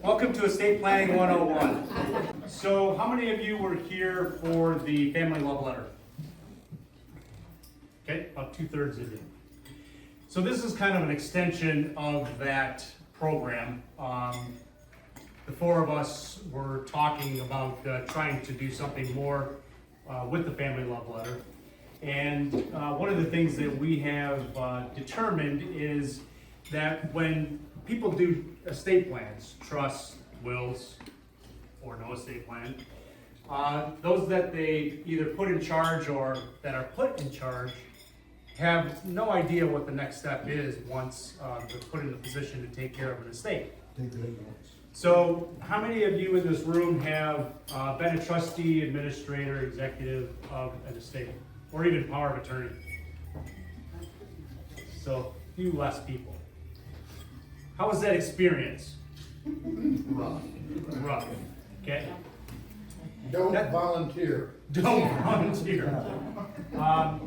Welcome to Estate Planning 101. So how many of you were here for the family love letter? Okay, about 2/3 of you. So this is kind of an extension of that program. The four of us were talking about trying to do something more with the family love letter. And one of the things that we have determined is that when people do estate plans, trusts, wills, or no estate plan, those that they either put in charge or that are put in charge have no idea what the next step is once they're put in the position to take care of an estate. So how many of you in this room have been a trustee, administrator, executive of an estate, or even power of attorney? So a few less people. How was that experience? Rough. Okay. Don't volunteer. Don't volunteer.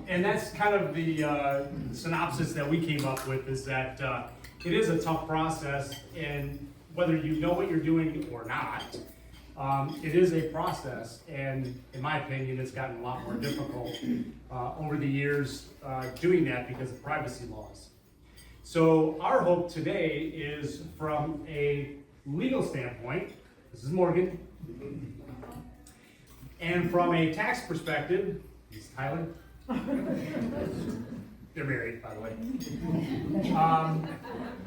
And that's kind of the synopsis that we came up with, is that it is a tough process, and whether you know what you're doing or not, it is a process, and in my opinion, it's gotten a lot more difficult over the years doing that because of privacy laws. So our hope today is from a legal standpoint, this is Morgan, and from a tax perspective, this is Tyler. They're married, by the way.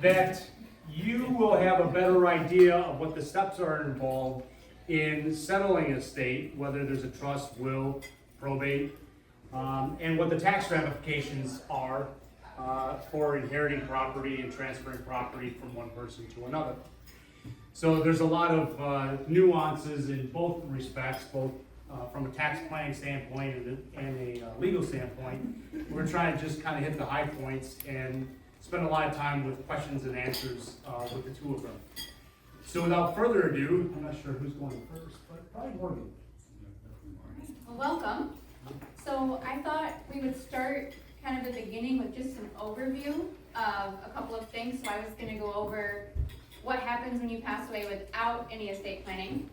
That you will have a better idea of what the steps are involved in settling an estate, whether there's a trust, will, probate, and what the tax ramifications are for inheriting property and transferring property from one person to another. So there's a lot of nuances in both respects, both from a tax planning standpoint and a legal standpoint. We're trying to just kind of hit the high points and spend a lot of time with questions and answers with the two of them. So without further ado, I'm not sure who's going first, but probably Morgan. Well, welcome. So I thought we would start kind of at the beginning with just an overview of a couple of things. So I was going to go over what happens when you pass away without any estate planning,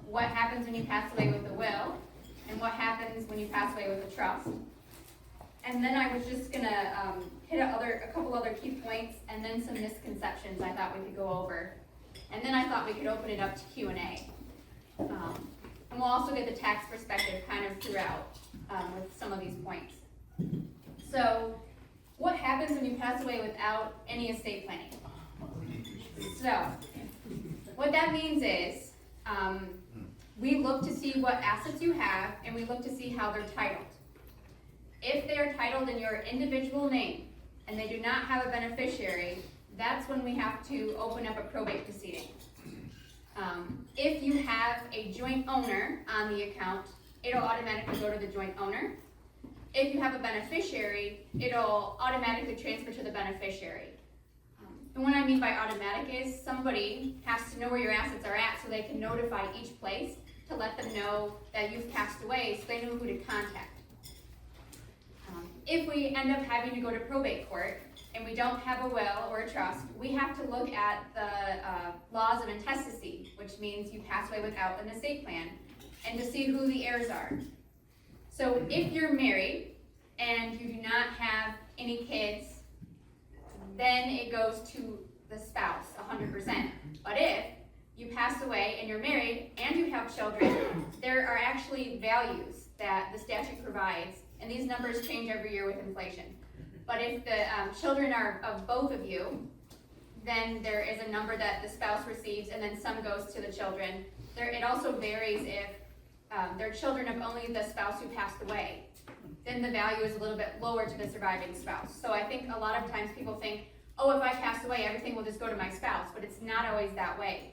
what happens when you pass away with a will, and what happens when you pass away with a trust. And then I was just going to hit a couple other key points and then some misconceptions I thought we could go over. And then I thought we could open it up to Q&A. And we'll also get the tax perspective kind of throughout with some of these points. So, what happens when you pass away without any estate planning? So, what that means is, we look to see what assets you have, and we look to see how they're titled. If they are titled in your individual name, and they do not have a beneficiary, that's when we have to open up a probate proceeding. If you have a joint owner on the account, it'll automatically go to the joint owner. If you have a beneficiary, it'll automatically transfer to the beneficiary. And what I mean by automatic is somebody has to know where your assets are at so they can notify each place to let them know that you've passed away so they know who to contact. If we end up having to go to probate court and we don't have a will or a trust, we have to look at the laws of intestacy, which means you pass away without an estate plan, and to see who the heirs are. So if you're married and you do not have any kids, then it goes to the spouse 100%. But if you pass away and you're married and you have children, there are actually values that the statute provides, and these numbers change every year with inflation. But if the children are of both of you, then there is a number that the spouse receives, and then some goes to the children. It also varies if they're children of only the spouse who passed away, then the value is a little bit lower to the surviving spouse. So I think a lot of times people think, oh, if I pass away, everything will just go to my spouse, but it's not always that way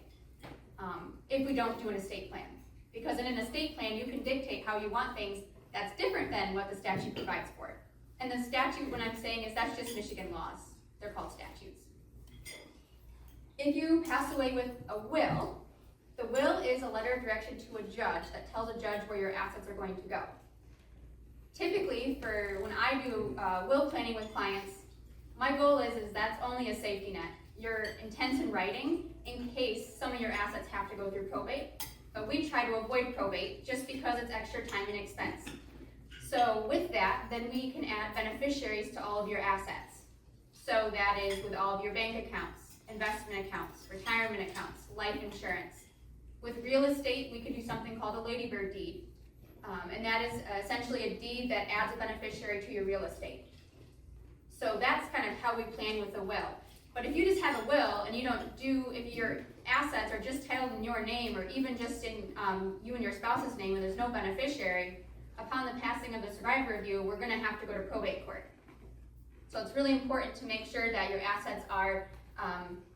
if we don't do an estate plan. Because in an estate plan, you can dictate how you want things that's different than what the statute provides for it. And the statute, what I'm saying is that's just Michigan laws. They're called statutes. If you pass away with a will, the will is a letter of direction to a judge that tells a judge where your assets are going to go. Typically, for when I do will planning with clients, my goal is that's only a safety net. your intents in writing in case some of your assets have to go through probate. But we try to avoid probate just because it's extra time and expense. So with that, then we can add beneficiaries to all of your assets. So that is with all of your bank accounts, investment accounts, retirement accounts, life insurance. With real estate, we could do something called a ladybird deed. And that is essentially a deed that adds a beneficiary to your real estate. So that's kind of how we plan with a will. But if you just have a will and you don't do, if your assets are just titled in your name or even just in you and your spouse's name and there's no beneficiary, upon the passing of the survivor review, we're gonna have to go to probate court. So it's really important to make sure that your assets are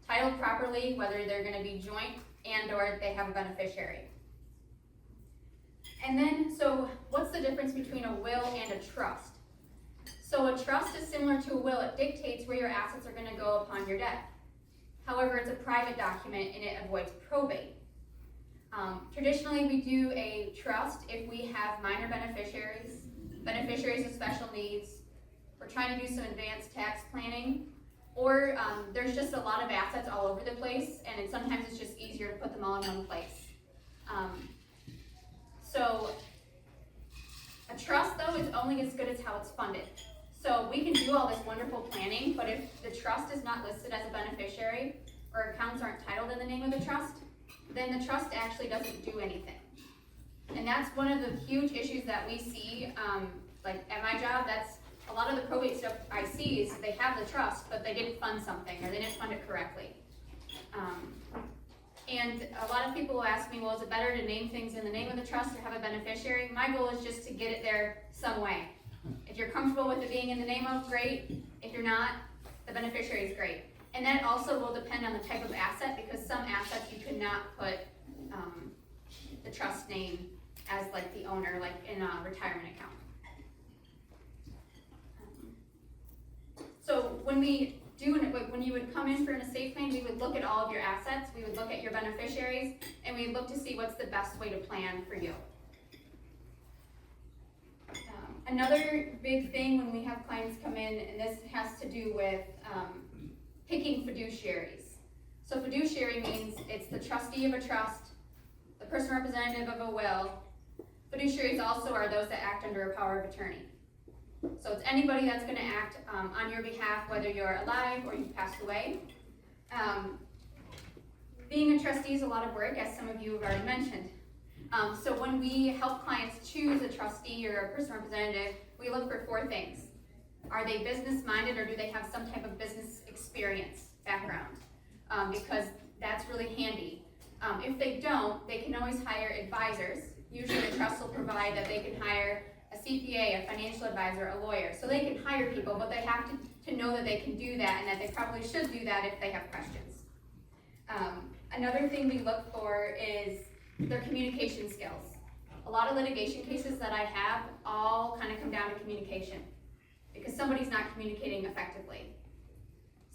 titled properly, whether they're gonna be joint and or they have a beneficiary. And then, so what's the difference between a will and a trust? So a trust is similar to a will. It dictates where your assets are going to go upon your death. However, it's a private document and it avoids probate. Traditionally, we do a trust if we have minor beneficiaries, beneficiaries with special needs, we're trying to do some advanced tax planning, or there's just a lot of assets all over the place and sometimes it's just easier to put them all in one place. So a trust, though, is only as good as how it's funded. So we can do all this wonderful planning, but if the trust is not listed as a beneficiary or accounts aren't titled in the name of the trust, then the trust actually doesn't do anything. And that's one of the huge issues that we see, like at my job, that's a lot of the probate stuff I see is they have the trust, but they didn't fund something or they didn't fund it correctly. And a lot of people will ask me, well, is it better to name things in the name of the trust or have a beneficiary? My goal is just to get it there some way. If you're comfortable with it being in the name of, great. If you're not, the beneficiary is great. And that also will depend on the type of asset, because some assets you could not put the trust name as like the owner, like in a retirement account. So when we do, when you would come in for an estate plan, we would look at all of your assets, we would look at your beneficiaries, and we would look to see what's the best way to plan for you. Another big thing when we have clients come in, and this has to do with picking fiduciaries. So fiduciary means it's the trustee of a trust, the person representative of a will. Fiduciaries also are those that act under a power of attorney. So it's anybody that's going to act on your behalf, whether you're alive or you've passed away. Being a trustee is a lot of work, as some of you have already mentioned. So when we help clients choose a trustee or a person representative, we look for 4 things. Are they business-minded, or do they have some type of business experience background? Because that's really handy. If they don't, they can always hire advisors. Usually the trust will provide that they can hire a CPA, a financial advisor, a lawyer. So they can hire people, but they have to know that they can do that and that they probably should do that if they have questions. Another thing we look for is their communication skills. A lot of litigation cases that I have all kind of come down to communication because somebody's not communicating effectively.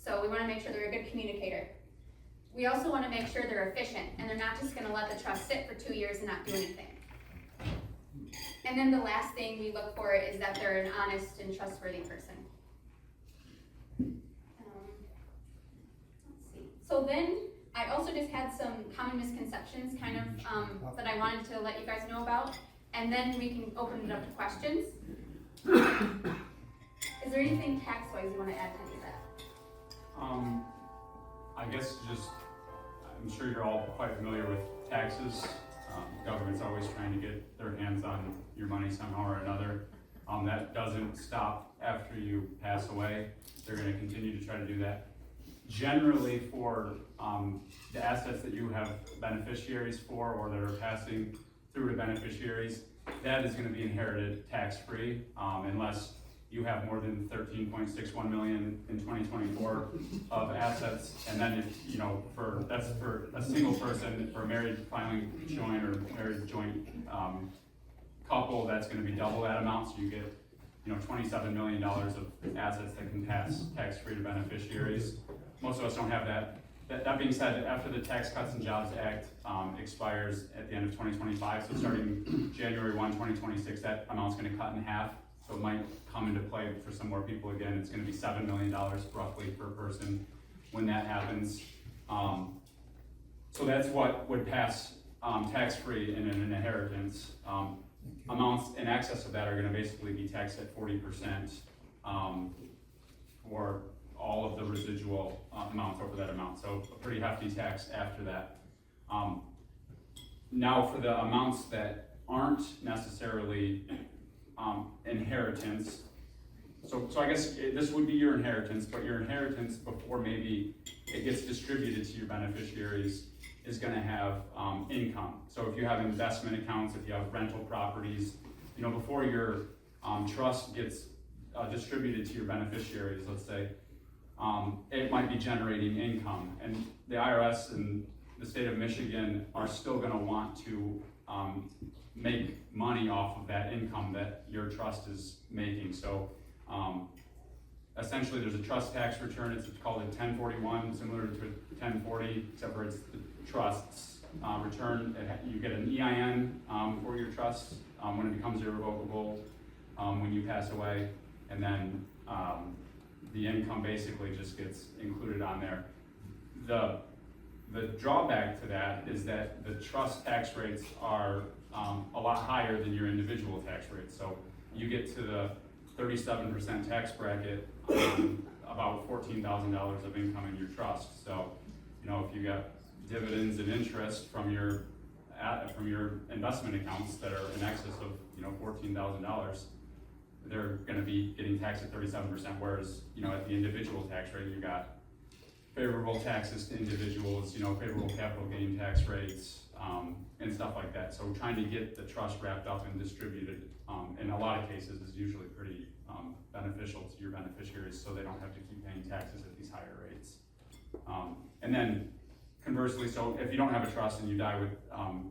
So we want to make sure they're a good communicator. We also want to make sure they're efficient and they're not just going to let the trust sit for 2 years and not do anything. And then the last thing we look for is that they're an honest and trustworthy person. Let's see. So then I also just had some common misconceptions kind of that I wanted to let you guys know about, and then we can open it up to questions. Is there anything tax-wise you want to add to any of that? I guess just, I'm sure you're all quite familiar with taxes. Government's always trying to get their hands on your money somehow or another. That doesn't stop after you pass away. They're going to continue to try to do that. Generally, for the assets that you have beneficiaries for or that are passing through to beneficiaries, that is going to be inherited tax-free unless you have more than 13.61 million in 2024 of assets, and then if, that's for a single person. For a married filing joint or married joint couple, that's going to be double that amount, so you get $27 million of assets that can pass tax-free to beneficiaries. Most of us don't have that. That being said, after the Tax Cuts and Jobs Act expires at the end of 2025, so starting January 1, 2026, that amount's going to cut in half. So it might come into play for some more people again. It's going to be $7 million roughly per person. when that happens. So that's what would pass tax-free in an inheritance. Amounts in excess of that are gonna basically be taxed at 40% for all of the residual amounts over that amount. So a pretty hefty tax after that. Now for the amounts that aren't necessarily inheritance, so I guess this would be your inheritance, but your inheritance before maybe it gets distributed to your beneficiaries is gonna have income. So if you have investment accounts, if you have rental properties, you know, before your trust gets distributed to your beneficiaries, let's say, it might be generating income. And the IRS and the state of Michigan are still gonna want to make money off of that income that your trust is making. So essentially there's a trust tax return, it's called a 1041, similar to a 1040, except for it's the trust's return. You get an EIN for your trust when it becomes irrevocable, when you pass away, and then the income basically just gets included on there. The drawback to that is that the trust tax rates are a lot higher than your individual tax rates. So you get to the 37% tax bracket on about $14,000 of income in your trust. So, you know, if you got dividends and interest from your investment accounts that are in excess of, you know, $14,000, they're gonna be getting taxed at 37%, whereas, you know, at the individual tax rate, you got favorable taxes to individuals, you know, favorable capital gain tax rates, and stuff like that. So trying to get the trust wrapped up and distributed, in a lot of cases is usually pretty beneficial to your beneficiaries, so they don't have to keep paying taxes at these higher rates. And then conversely, so if you don't have a trust and you die with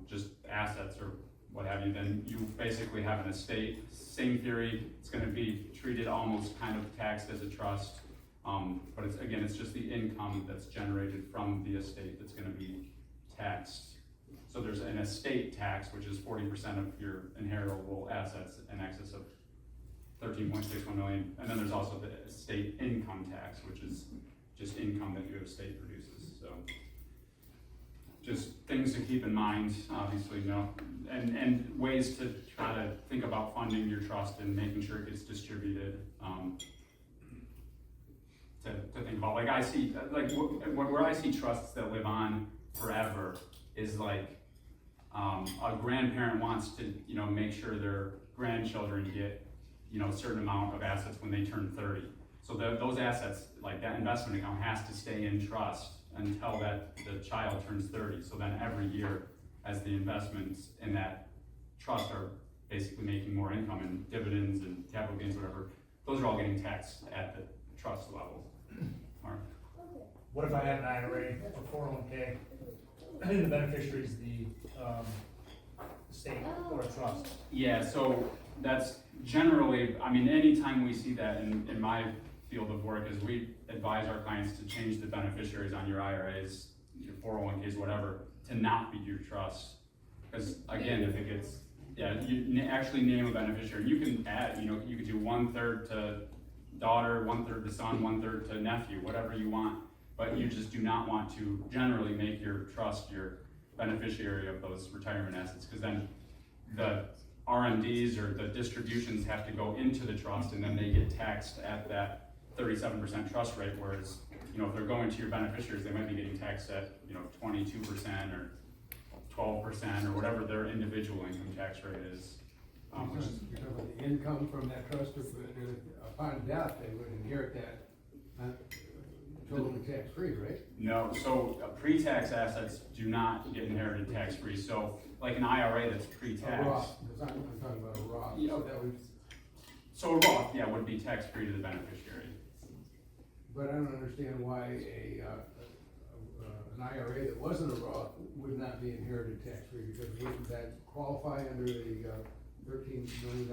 just assets or what have you, then you basically have an estate. Same theory, it's gonna be treated almost kind of taxed as a trust, but it's just the income that's generated from the estate that's gonna be taxed. So there's an estate tax, which is 40% of your inheritable assets in excess of 13.61 million, and then there's also the estate income tax, which is just income that your estate produces. So just things to keep in mind, obviously, you know, and ways to try to think about funding your trust and making sure it gets distributed. To think about, like I see, like where I see trusts that live on forever is like a grandparent wants to, you know, make sure their grandchildren get, you know, a certain amount of assets when they turn 30. So those assets, like that investment account, has to stay in trust until the child turns 30. So then every year, as the investments in that trust are basically making more income and dividends and capital gains, whatever, those are all getting taxed at the trust level. Mark? What if I had an IRA or 401k, and the beneficiary is the state or a trust? Yeah, so that's generally, I mean, anytime we see that in my field of work is we advise our clients to change the beneficiaries on your IRAs, your 401ks, whatever, to not be your trust. Because again, if it gets, you actually name a beneficiary. You can add, you know, you could do 1/3 to daughter, 1/3 to son, 1/3 to nephew, whatever you want. But you just do not want to generally make your trust your beneficiary of those retirement assets, because then the RMDs or the distributions have to go into the trust, and then they get taxed at that 37% trust rate, whereas, you know, if they're going to your beneficiaries, they might be getting taxed at, you know, 22% or 12% or whatever their individual income tax rate is. Because the income from that trust, upon death, they would inherit that totally tax-free, right? No, so pre-tax assets do not get inherited tax-free. So like an IRA that's A pre-tax. Roth, because I'm talking about a Roth. Yeah. So that would, So a Roth, yeah, would be tax-free to the beneficiary. but I don't understand why an IRA that wasn't a Roth would not be inherited tax-free, because wouldn't that qualify under the $13 million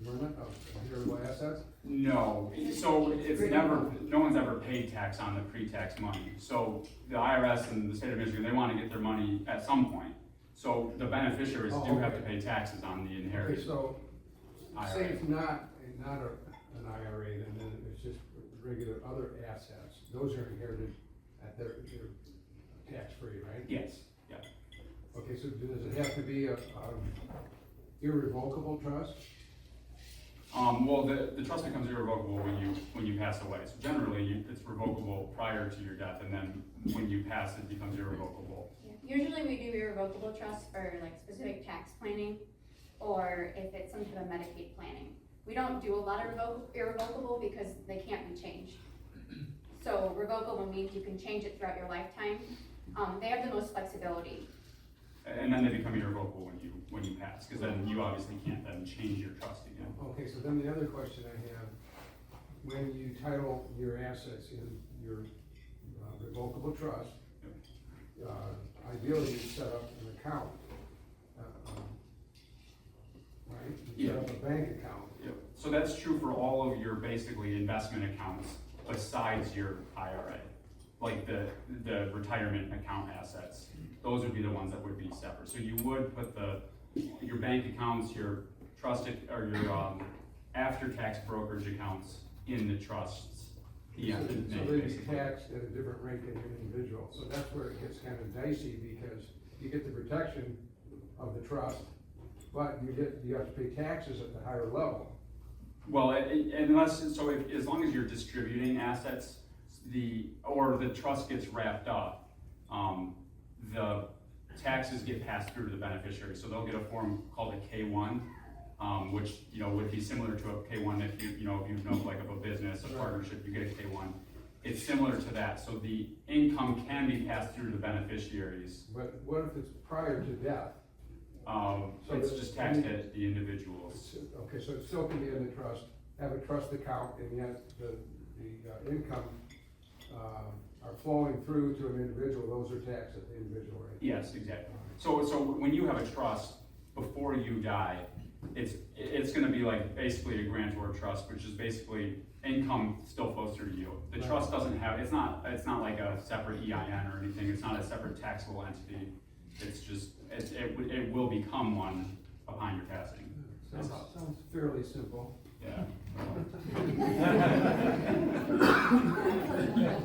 limit of inheritable assets? No, so it's never, no one's ever paid tax on the pre-tax money. So the IRS and the state of Michigan, they want to get their money at some point. So the beneficiaries do have to pay taxes on the Okay, inherited so IRA. say it's not an IRA, then it's just regular other assets. Those are inherited they're tax-free, right? Yes, yeah. Okay, so does it have to be a irrevocable trust? Well, the trust becomes irrevocable when you pass away. So generally, it's revocable prior to your death, and then when you pass, it becomes irrevocable. Yeah. Usually we do irrevocable trusts for like specific tax planning, or if it's some type of Medicaid planning. We don't do a lot of irrevocable because they can't be changed. So revocable means you can change it throughout your lifetime. They have the most flexibility. And then they become irrevocable when you pass, because then you obviously can't then change your trust again. Okay, so then the other question I have, when you title your assets in your revocable trust, ideally you set up an account, right? You set up a bank account. Yep. So that's true for all of your basically investment accounts besides your IRA, like the retirement account assets. Those would be the ones that would be separate. So you would put your bank accounts, your trust, or your after-tax brokerage accounts in the trusts. Yeah, So they'd be taxed at a different rate than an individual. So that's where it gets kind of dicey, because you get the protection of the trust, but you have to pay taxes at the higher level. Well, as long as you're distributing assets, the trust gets wrapped up, the taxes get passed through to the beneficiary. So they'll get a form called a K-1, which, would be similar to a K-1 if you know like of a business, a partnership, you get a K-1. It's similar to that. So the income can be passed through to the beneficiaries. But what if it's prior to death? It's just taxed at the individuals. Okay, so it still can be in the trust, have a trust account, and yet the income are flowing through to an individual, those are taxed at the individual rate. Yes, exactly. So when you have a trust, before you die, it's gonna be like basically a grantor trust, which is basically income still flows through to you. The trust doesn't have, it's not like a separate EIN or anything, it's not a separate taxable entity. It's just, it will become one upon your passing. Sounds fairly simple. Yeah.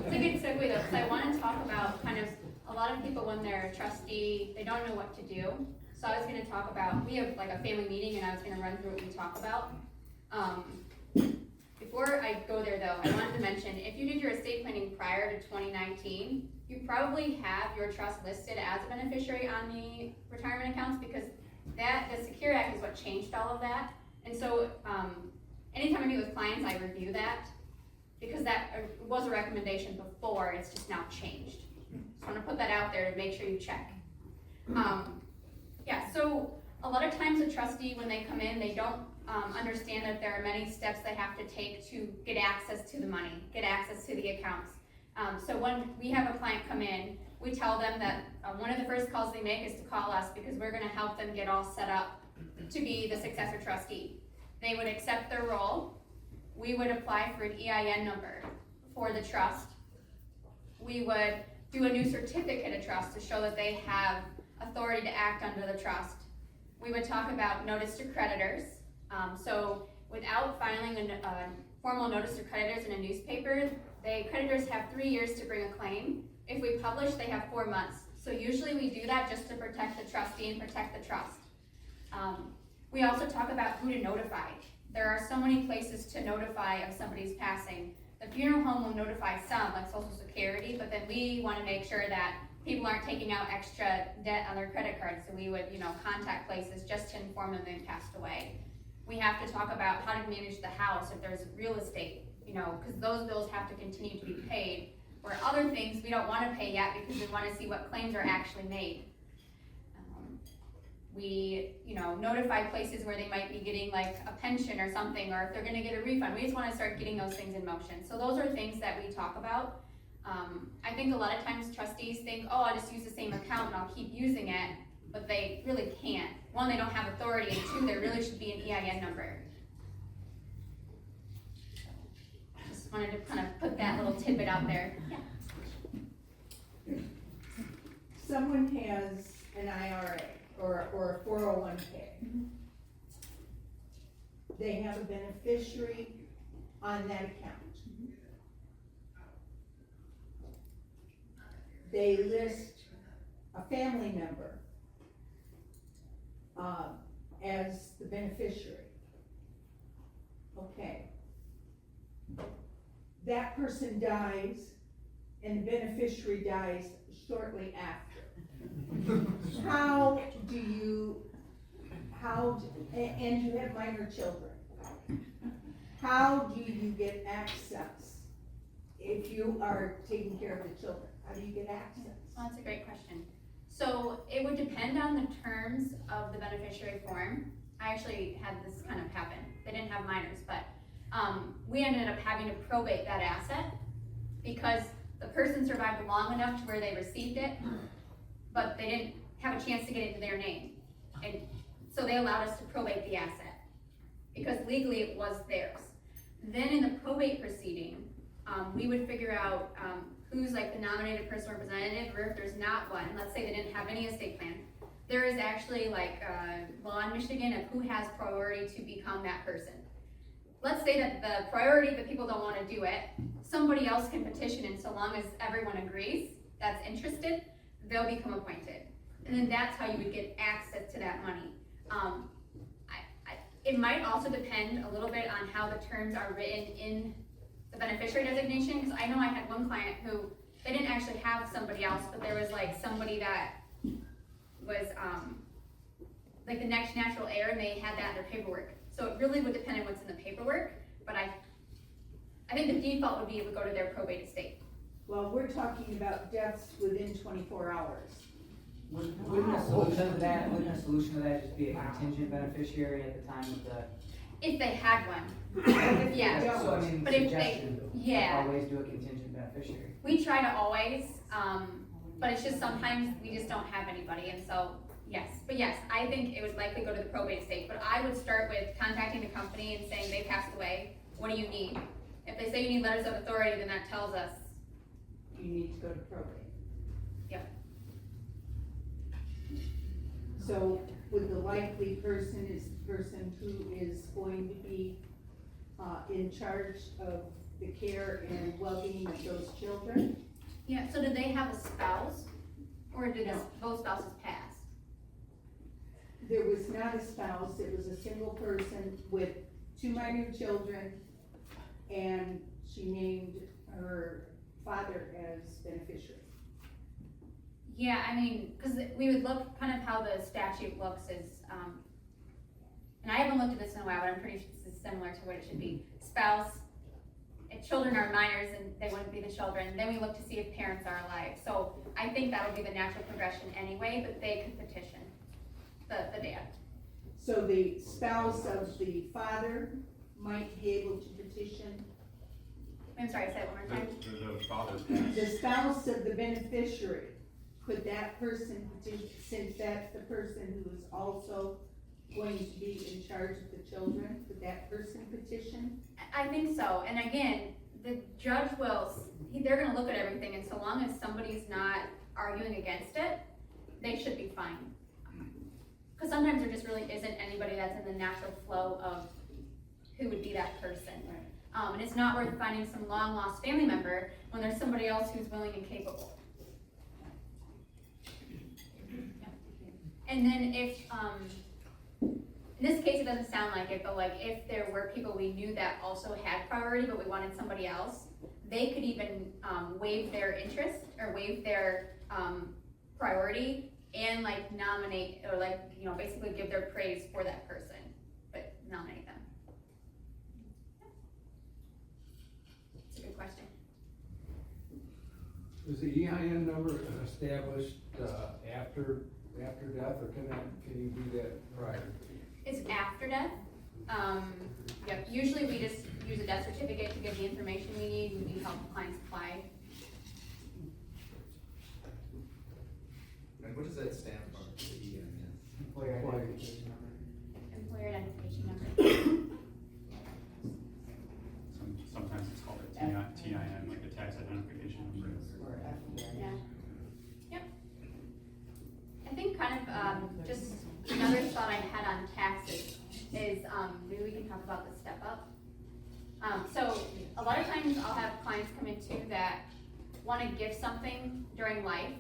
It's a good segue though, because I want to talk about kind of, a lot of people when they're a trustee, they don't know what to do. So I was going to talk about, we have like a family meeting and I was going to run through what we talk about. Before I go there though, I wanted to mention, if you did your estate planning prior to 2019, you probably have your trust listed as a beneficiary on the retirement accounts, because the Secure Act is what changed all of that. And so anytime I meet with clients, I review that, because that was a recommendation before, it's just now changed. So I want to put that out there to make sure you check. Yeah, so a lot of times a trustee, when they come in, they don't understand that there are many steps they have to take to get access to the money, get access to the accounts. So when we have a client come in, we tell them that one of the first calls they make is to call us, because we're going to help them get all set up to be the successor trustee. They would accept their role. We would apply for an EIN number for the trust. We would do a new certificate of trust to show that they have authority to act under the trust. We would talk about notice to creditors. So without filing a formal notice to creditors in a newspaper, creditors have 3 years to bring a claim. If we publish, they have 4 months. So usually we do that just to protect the trustee and protect the trust. We also talk about who to notify. There are so many places to notify of somebody's passing. The funeral home will notify some, like Social Security, but then we want to make sure that people aren't taking out extra debt on their credit cards. So we would, contact places just to inform them they passed away. We have to talk about how to manage the house if there's real estate, because those bills have to continue to be paid. Or other things we don't want to pay yet because we want to see what claims are actually made. We, notify places where they might be getting like a pension or something, or if they're going to get a refund. We just want to start getting those things in motion. So those are things that we talk about. I think a lot of times trustees think, oh, I'll just use the same account and I'll keep using it, but they really can't. One, they don't have authority, and two, there really should be an EIN number. Just wanted to kind of put that little tidbit out there. Yeah. Someone has an IRA or a 401k. They have a beneficiary on that account. they list a family member as the beneficiary. Okay. That person dies and the beneficiary dies shortly after. How do you, and you have minor children. How do you get access if you are taking care of the children? How do you get access? Well, that's a great question. So it would depend on the terms of the beneficiary form. I actually had this kind of happen. They didn't have minors, but we ended up having to probate that asset because the person survived long enough to where they received it, but they didn't have a chance to get it into their name. And so they allowed us to probate the asset because legally it was theirs. Then in the probate proceeding, we would figure out who's like the nominated personal representative, or if there's not one, let's say they didn't have any estate plan, there is actually like law in Michigan of who has priority to become that person. Let's say that the priority that people don't want to do it, somebody else can petition, and so long as everyone agrees that's interested, they'll become appointed. And then that's how you would get access to that money. It might also depend a little bit on how the terms are written in the beneficiary designation, because I know I had one client who, they didn't actually have somebody else, but there was like somebody that was like the next natural heir, and they had that in their paperwork. So it really would depend on what's in the paperwork, but I think the default would be it would go to their probate estate. Well, we're talking about deaths within 24 hours. Wouldn't a solution to that just be a contingent beneficiary at the time of the? If they had one, If yeah. they don't. So I mean, But if they- suggestion, yeah. always do a contingent beneficiary. We try to always, but it's just sometimes we just don't have anybody, and so, yes. But yes, I think it would likely go to the probate estate, but I would start with contacting the company and saying they passed away, what do you need? If they say you need letters of authority, then that tells us, You need to go to probate. Yep. So would the likely person is the person who is going to be in charge of the care and well-being of those children? yeah, so did they have a spouse? Or did No. both spouses pass? There was not a spouse, it was a single person with 2 minor children, and she named her father as beneficiary. Yeah, I mean, cause we would look, kind of how the statute looks is, and I haven't looked at this in a while, but I'm pretty sure this is similar to what it should be. Spouse, if children are minors and they wouldn't be the children, then we look to see if parents are alive. So I think that would be the natural progression anyway, but they could petition the dad. So the spouse of the father might be able to petition. I'm sorry, say it one more time. The father passed. The spouse of the beneficiary, could that person petition, since that's the person who is also going to be in charge of the children, could that person petition? I think so, and again, the judge will, they're gonna look at everything, and so long as somebody's not arguing against it, they should be fine. Cause sometimes there just really isn't anybody that's in the natural flow of who would be that person. And it's not worth finding some long lost family member when there's somebody else who's willing and capable. And then if, in this case, it doesn't sound like it, but like if there were people we knew that also had priority, but we wanted somebody else, they could even waive their interest or waive their priority and like nominate, or like, you know, basically give their praise for that person, but nominate them. It's a good question. Is the EIN number established after death, or can you do that prior? It's after death. Yep, usually we just use a death certificate to give the information we need when we help clients apply. And what does that stand for? The EIN? Employer identification number. Employer identification number. Sometimes it's called a TIN, like a tax identification number. Or FDIC. Yeah. Yep. I think kind of, just another thought I had on taxes is, maybe we can talk about the step up. So a lot of times I'll have clients come in too that wanna give something during life.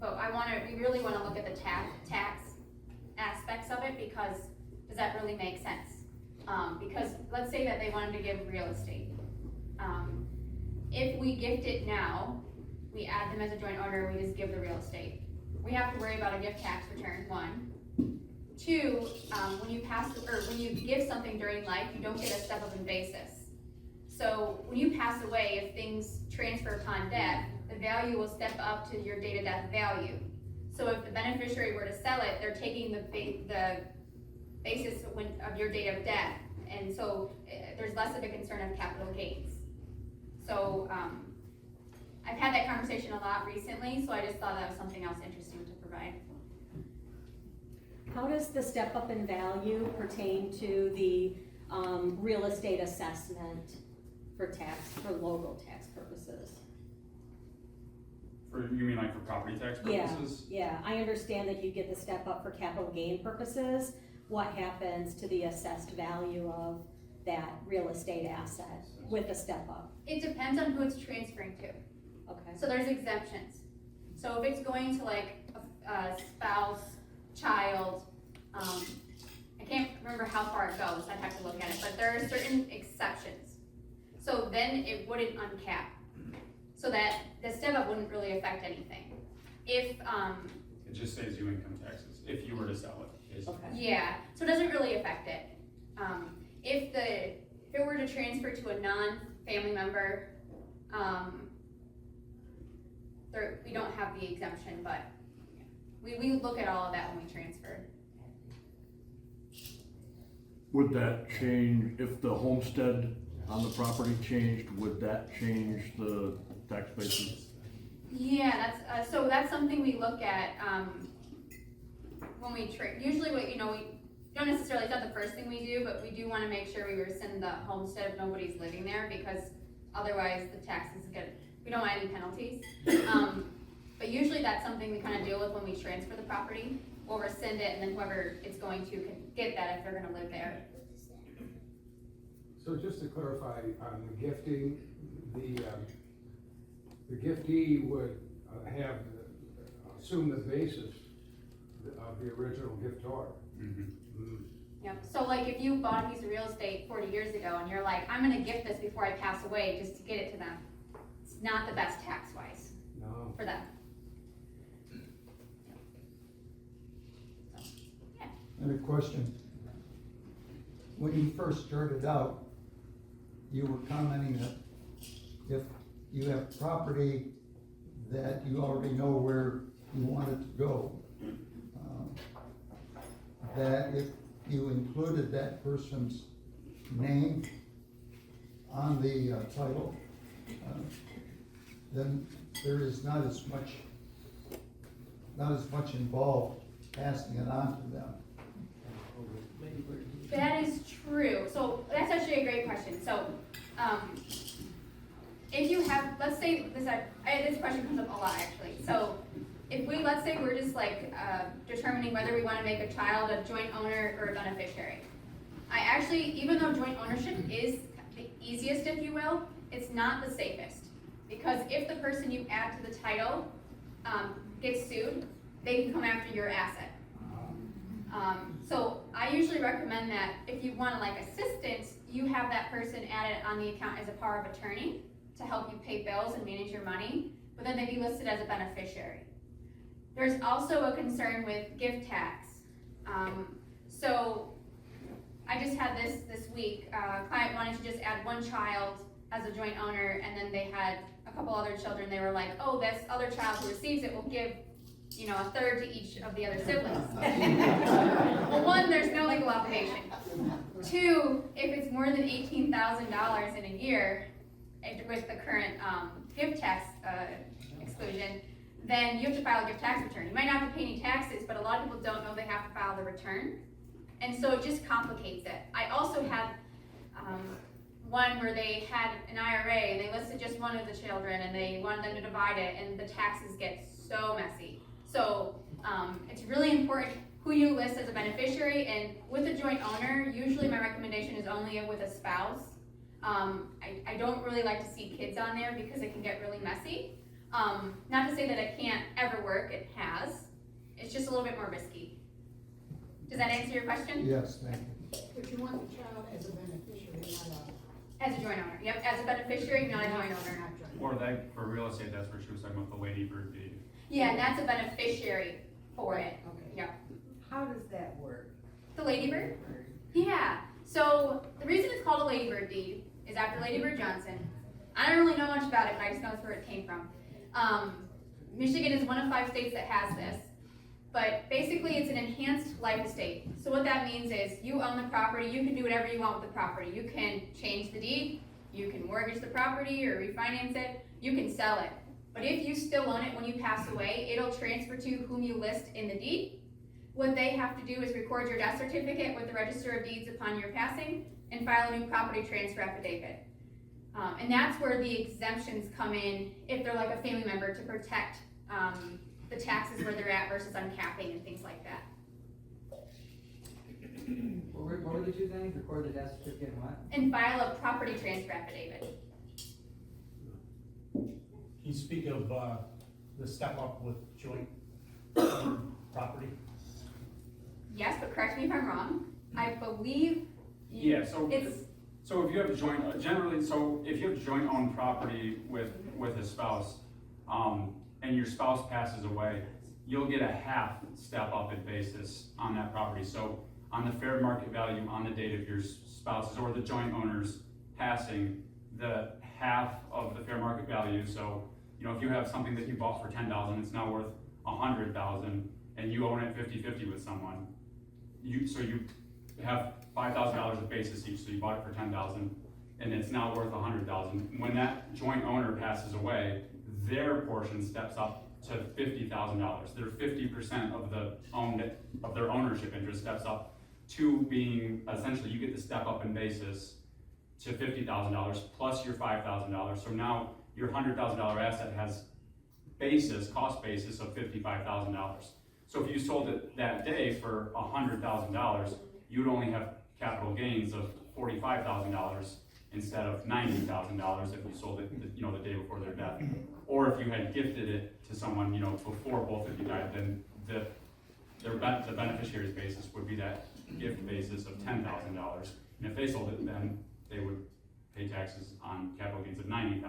But we really wanna look at the tax aspects of it, because does that really make sense? Because let's say that they wanted to give real estate. If we gift it now, we add them as a joint owner, we just give the real estate. We have to worry about a gift tax return, 1. 2, when you give something during life, you don't get a step up in basis. So when you pass away, if things transfer upon death, the value will step up to your date of death value. So if the beneficiary were to sell it, they're taking the basis of your date of death, and so there's less of a concern of capital gains. So I've had that conversation a lot recently, so I just thought that was something else interesting to provide. How does the step up in value pertain to the real estate assessment for local tax purposes? You mean like for property tax purposes? Yeah, I understand that you get the step up for capital gain purposes. What happens to the assessed value of that real estate asset with the step up? It depends on who it's transferring to. Okay. So there's exemptions. So if it's going to like a spouse, child, I can't remember how far it goes, I'd have to look at it, but there are certain exceptions. So then it wouldn't uncap. So that the step up wouldn't really affect anything. If, It just saves you income taxes if you were to sell it, basically. Okay. yeah, so it doesn't really affect it. If it were to transfer to a non-family member, we don't have the exemption, but we look at all of that when we transfer. Would that change, if the homestead on the property changed, would that change the tax basis? Yeah, that's something we look at, when we usually we don't necessarily, it's not the first thing we do, but we do wanna make sure we rescind the homestead if nobody's living there, because otherwise the taxes we don't want any penalties. But usually that's something we kinda deal with when we transfer the property. We'll rescind it, and then whoever it's going to can get that if they're gonna live there. So just to clarify, on the gifting, the giftee would assume the basis of the original giftor. Yep, so like if you bought a piece of real estate 40 years ago and you're like, I'm gonna gift this before I pass away just to get it to them, it's not the best tax-wise No. for them. And a question. When you first started out, you were commenting that if you have property that you already know where you want it to go, that if you included that person's name on the title, then there is not as much involved passing it on to them. That is true. So that's actually a great question. So, if you have, let's say, this question comes up a lot actually. So, if let's say we're just like determining whether we want to make a child a joint owner or a beneficiary. I actually, even though joint ownership is the easiest, if you will, it's not the safest. Because if the person you add to the title gets sued, they can come after your asset. So I usually recommend that if you want like assistance, you have that person added on the account as a power of attorney to help you pay bills and manage your money, but then they be listed as a beneficiary. There's also a concern with gift tax. So I just had this week, a client wanted to just add one child as a joint owner, and then they had a couple other children. They were like, oh, this other child who receives it will give a third to each of the other siblings. Well, 1, there's no legal obligation. 2, if it's more than $18,000 in a year, with the current gift tax exclusion, then you have to file a gift tax return. You might not have to pay any taxes, but a lot of people don't know they have to file the return. And so it just complicates it. I also had one where they had an IRA and they listed just one of the children and they wanted them to divide it, and the taxes get so messy. So it's really important who you list as a beneficiary, and with a joint owner, usually my recommendation is only with a spouse. I don't really like to see kids on there because it can get really messy. Not to say that it can't ever work, it has. It's just a little bit more risky. Does that answer your question? Yes, thank you. But you want the child as a beneficiary, not As a joint owner, yep, as a beneficiary, not a joint owner. not joint. Or that, for real estate, that's where she was talking about the Lady Bird deed. Yeah, and that's a beneficiary for it, Okay. yep. How does that work? The ladybird? Yeah, so the reason it's called a ladybird deed is after Lady Bird Johnson. I don't really know much about it, but I just know it's where it came from. Michigan is one of 5 states that has this, but basically it's an enhanced life estate. So what that means is you own the property, you can do whatever you want with the property. You can change the deed, you can mortgage the property or refinance it, you can sell it. But if you still own it when you pass away, it'll transfer to whom you list in the deed. What they have to do is record your death certificate with the Register of Deeds upon your passing and file a new property transfer affidavit. And that's where the exemptions come in if they're like a family member to protect the taxes where they're at versus uncapping and things like that. What were the two things? Record the death certificate and what? And file a property transfer affidavit. Can you speak of, the step up with joint property? Yes, but correct me if I'm wrong. I believe Yeah, so, it's, so if you have joint, generally, so if you have joint owned property with a spouse, and your spouse passes away, you'll get a half step up in basis on that property. So on the fair market value on the date of your spouse's or the joint owner's passing, the half of the fair market value, so, you know, if you have something that you bought for $10,000, it's now worth $100,000, and you own it 50-50 with someone, you have $5,000 of basis each, so you bought it for $10,000, and it's now worth $100,000. When that joint owner passes away, their portion steps up to $50,000. Their 50% of their ownership interest steps up to being, essentially, you get the step up in basis to $50,000 plus your $5,000. So now your $100,000 asset has cost basis of $55,000. So if you sold it that day for $100,000, you'd only have capital gains of $45,000 instead of $90,000 if you sold it, you know, the day before their death. Or if you had gifted it to someone, you know, before both of you died, then the beneficiary's basis would be that gift basis of $10,000. And if they sold it, then they would pay taxes on capital gains of $90,000.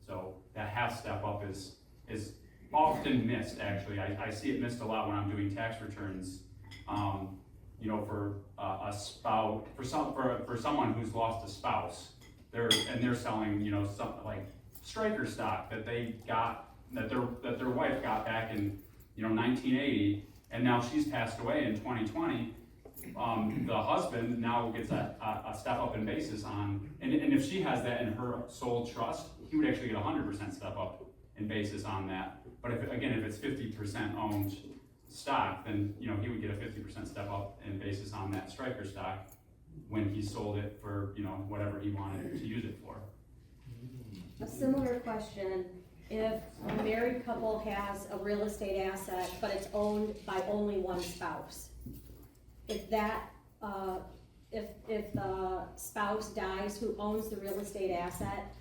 So that half step up is often missed, actually. I see it missed a lot when I'm doing tax returns. You know, for a spouse, for someone who's lost a spouse, they're selling, you know, something like striker stock that they got, that their wife got back in, you know, 1980, and now she's passed away in 2020. The husband now gets a step up in basis on, and if she has that in her sole trust, he would actually get 100% step up in basis on that. But if it's 50% owned stock, then, you know, he would get a 50% step up in basis on that striker stock when he sold it for, you know, whatever he wanted to use it for. A similar question, if a married couple has a real estate asset, but it's owned by only one spouse, if that, if the spouse dies who owns the real estate asset,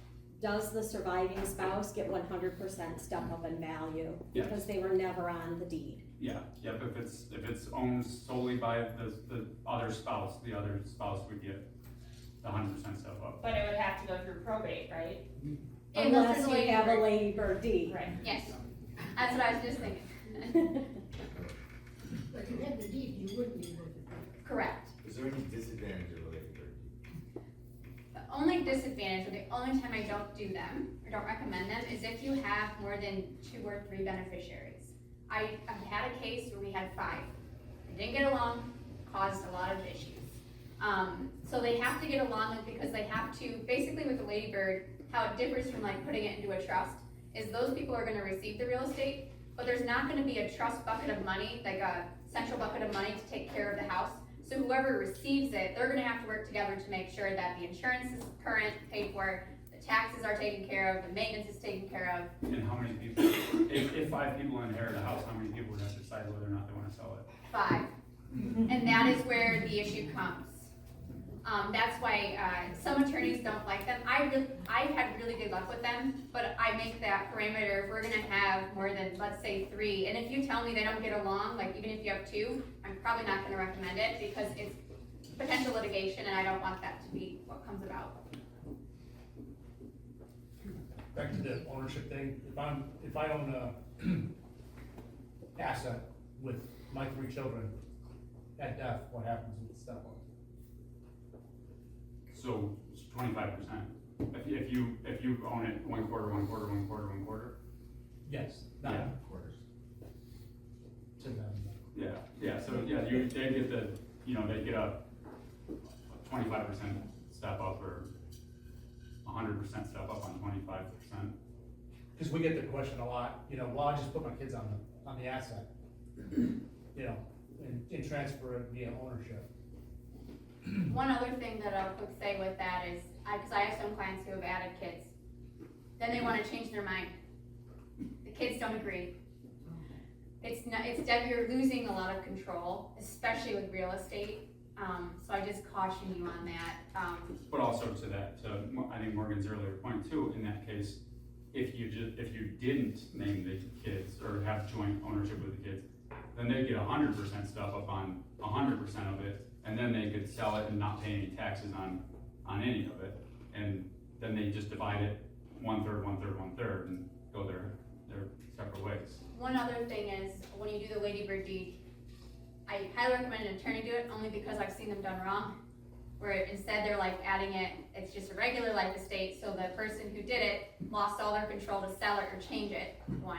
does the surviving spouse get 100% step up in value? Yes. Because they were never on the deed? Yeah, yep, if it's owned solely by the other spouse, the other spouse would get the 100% step up. But it would have to go through probate, right? Unless there's a you have a ladybird. ladybird deed. Right. Yes, that's what I was just thinking. But if you had the deed, you wouldn't be able to. Correct. Is there any disadvantage of a Lady Bird? The only disadvantage, or the only time I don't do them, or don't recommend them, is if you have more than 2 or 3 beneficiaries. I've had a case where we had 5. They didn't get along, caused a lot of issues. So they have to get along because they have to, basically with the ladybird, how it differs from like putting it into a trust, is those people are gonna receive the real estate, but there's not gonna be a trust bucket of money, like a central bucket of money to take care of the house. So whoever receives it, they're gonna have to work together to make sure that the insurance is current, paid for, the taxes are taken care of, the maintenance is taken care of. And how many people, if 5 people inherit a house, how many people would have to decide whether or not they want to sell it? 5. And that is where the issue comes. That's why, some attorneys don't like them. I've had really good luck with them, but I make that parameter, if we're gonna have more than, let's say, 3, and if you tell me they don't get along, like even if you have 2, I'm probably not gonna recommend it, because it's potential litigation, and I don't want that to be what comes about. Back to the ownership thing, if I own a asset with my 3 children, at death, what happens with the step up? So it's 25%. If you own it 1 quarter, 1 quarter, 1 quarter, 1 quarter. Yes, not Yeah. Quarters. to them. Yeah, so they get they get a 25% step up or 100% step up on 25%. Cause we get the question a lot, well, I just put my kids on the asset, and transfer it via ownership. One other thing that I'll quick say with that is, because I have some clients who have added kids, then they want to change their mind. The kids don't agree. You're losing a lot of control, especially with real estate. So I just caution you on that. But also to I think Morgan's earlier point too, in that case, if you didn't name the kids or have joint ownership with the kids, then they get 100% stuff up on 100% of it, and then they could sell it and not pay any taxes on any of it, and then they just divide it 1/3, 1/3, 1/3, and go their separate ways. One other thing is, when you do the Lady Bird deed, I highly recommend an attorney do it, only because I've seen them done wrong. Where instead they're like adding it's just a regular life estate, so the person who did it lost all their control to sell it or change it, 1.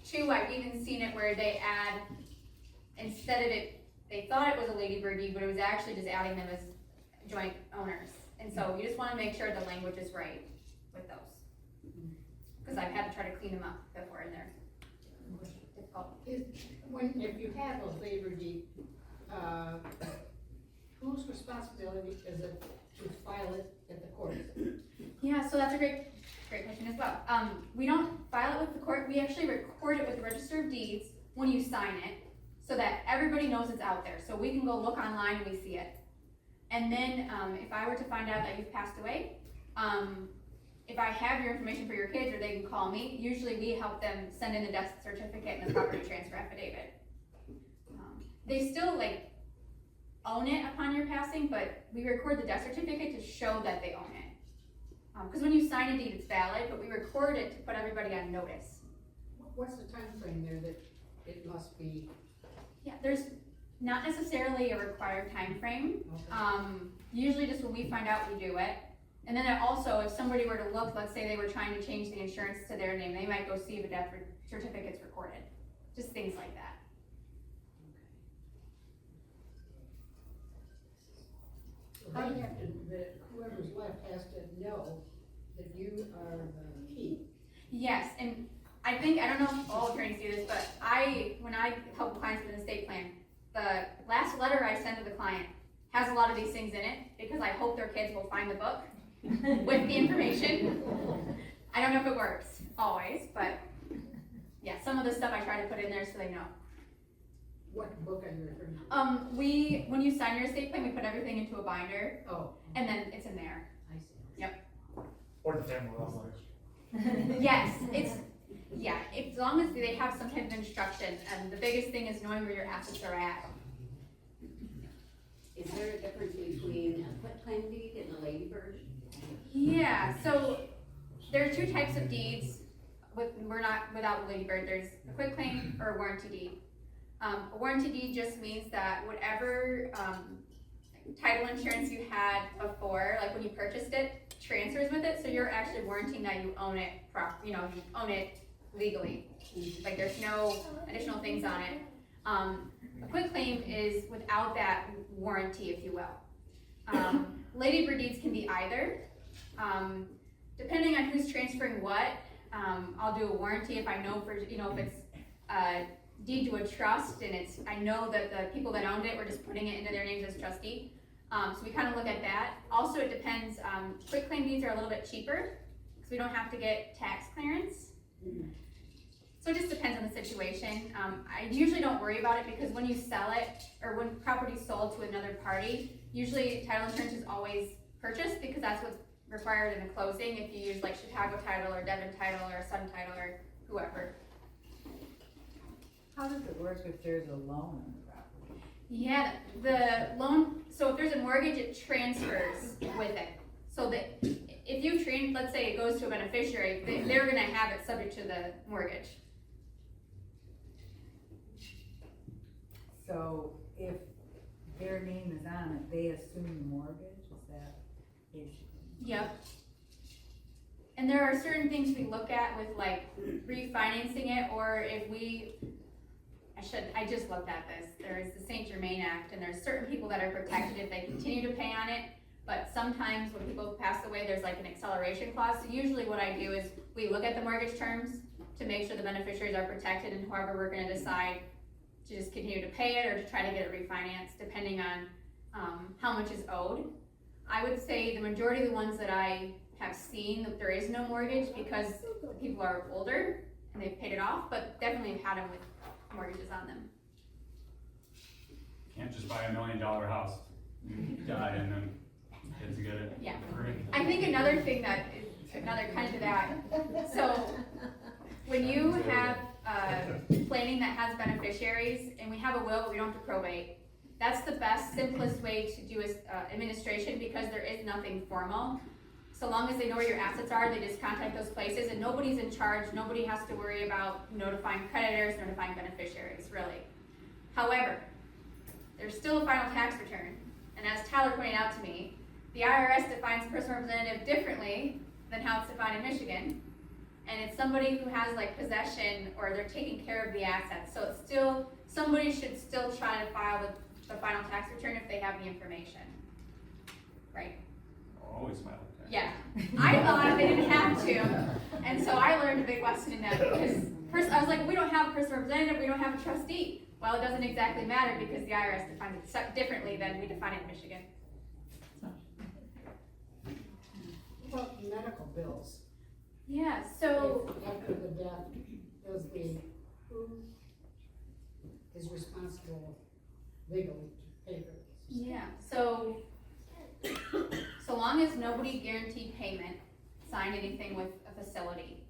2, I've even seen it where they add, instead of it, they thought it was a Lady Bird deed, but it was actually just adding them as joint owners. And so you just wanna make sure the language is right with those. Because I've had to try to clean them up before, and they're difficult. If you have a labor deed, whose responsibility is it to file it at the court? Yeah, so that's a great question as well. We don't file it with the court, we actually record it with the Register of Deeds when you sign it, so that everybody knows it's out there, so we can go look online and we see it. And then, if I were to find out that you've passed away, if I have your information for your kids, or they can call me, usually we help them send in the death certificate and the property transfer affidavit. They still own it upon your passing, but we record the death certificate to show that they own it. Because when you sign a deed, it's valid, but we record it to put everybody on notice. What's the time frame there that it must be? Yeah, there's not necessarily a required time frame. Usually just when we find out, we do it. And then also, if somebody were to look, let's say they were trying to change the insurance to their name, they might go see if a death certificate's recorded. Just things like that. They have to, whoever's left has to know that you are the key. Yes, and I don't know if all attorneys do this, but when I help clients with an estate plan, the last letter I send to the client has a lot of these things in it, because I hope their kids will find the book with the information. I don't know if it works always, but yeah, some of the stuff I try to put in there so they know. What book are you referring to? When you sign your estate plan, we put everything into a binder, Oh, and then it's in there. I see. Yep. Or the family law lawyers. Yes, as long as they have some type of instruction, and the biggest thing is knowing where your assets are at. Is there a difference between a quitclaim deed and a Lady Bird? Yeah, so there are 2 types of deeds. We're not without the Lady Bird. There's a quitclaim or a warranty deed. A warranty deed just means that whatever title insurance you had before, like when you purchased it, transfers with it. So you're actually warranting that you own it you own it legally. Like there's no additional things on it. A quitclaim is without that warranty, if you will. Lady Bird deeds can be either. Depending on who's transferring what, I'll do a warranty if I know if it's deed to a trust, and I know that the people that owned it were just putting it into their names as trustee. So we kind of look at that. Also, it depends. Quitclaim deeds are a little bit cheaper because we don't have to get tax clearance. So it just depends on the situation. I usually don't worry about it because when you sell it or when property is sold to another party, Usually title insurance is always purchased because that's what's required in the closing if you use like Chicago title or Devon title or Sun title or whoever. How does it work if there's a loan on the property? Yeah, the loan, so if there's a mortgage, it transfers with it. So that if you let's say it goes to a beneficiary, they're gonna have it subject to the mortgage. So if their name is on it, they assume the mortgage, is that issue? Yep. And there are certain things we look at with like refinancing it, or if I just looked at this, there's the St. Germain Act, and there's certain people that are protected if they continue to pay on it, but sometimes when people pass away, there's like an acceleration clause, so usually what I do is we look at the mortgage terms to make sure the beneficiaries are protected, and however we're gonna decide to just continue to pay it or to try to get it refinanced, depending on how much is owed. I would say the majority of the ones that I have seen that there is no mortgage because the people are older and they've paid it off, but definitely have had them with mortgages on them. Can't just buy $1 million house, you die and then kids get it. Yeah. Free. I think another thing that is another kind of that, so when you have planning that has beneficiaries and we have a will but we don't have to probate, that's the best, simplest way to do administration because there is nothing formal. So long as they know where your assets are, they just contact those places and nobody's in charge, nobody has to worry about notifying creditors, notifying beneficiaries, really. However, there's still a final tax return, and as Tyler pointed out to me, the IRS defines personal representative differently than how it's defined in Michigan, and it's somebody who has like possession or they're taking care of the assets, so it's still, somebody should still try to file the final tax return if they have the information, right? Always smile. Yeah, I thought they didn't have to, and so I learned a big lesson in that because first I was like, we don't have a personal representative, we don't have a trustee. Well, it doesn't exactly matter because the IRS defines it differently than we define it in Michigan. What about medical bills? Yeah, so If after the death, who is responsible legally to pay for this? yeah, so long as nobody guaranteed payment, signed anything with a facility,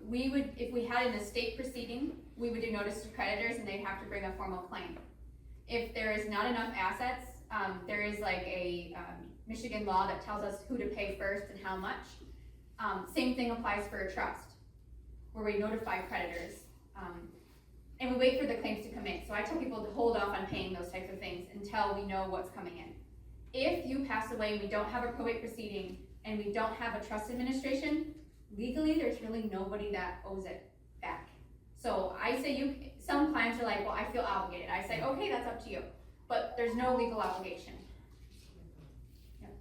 we would, if we had an estate proceeding, we would do notice to creditors and they'd have to bring a formal claim. If there is not enough assets, there is like a Michigan law that tells us who to pay first and how much. Same thing applies for a trust, where we notify creditors, and we wait for the claims to come in. So I tell people to hold off on paying those types of things until we know what's coming in. If you pass away and we don't have a probate proceeding and we don't have a trust administration, legally there's really nobody that owes it back. So I say some clients are like, well, I feel obligated. I say, okay, that's up to you, but there's no legal obligation. Yep.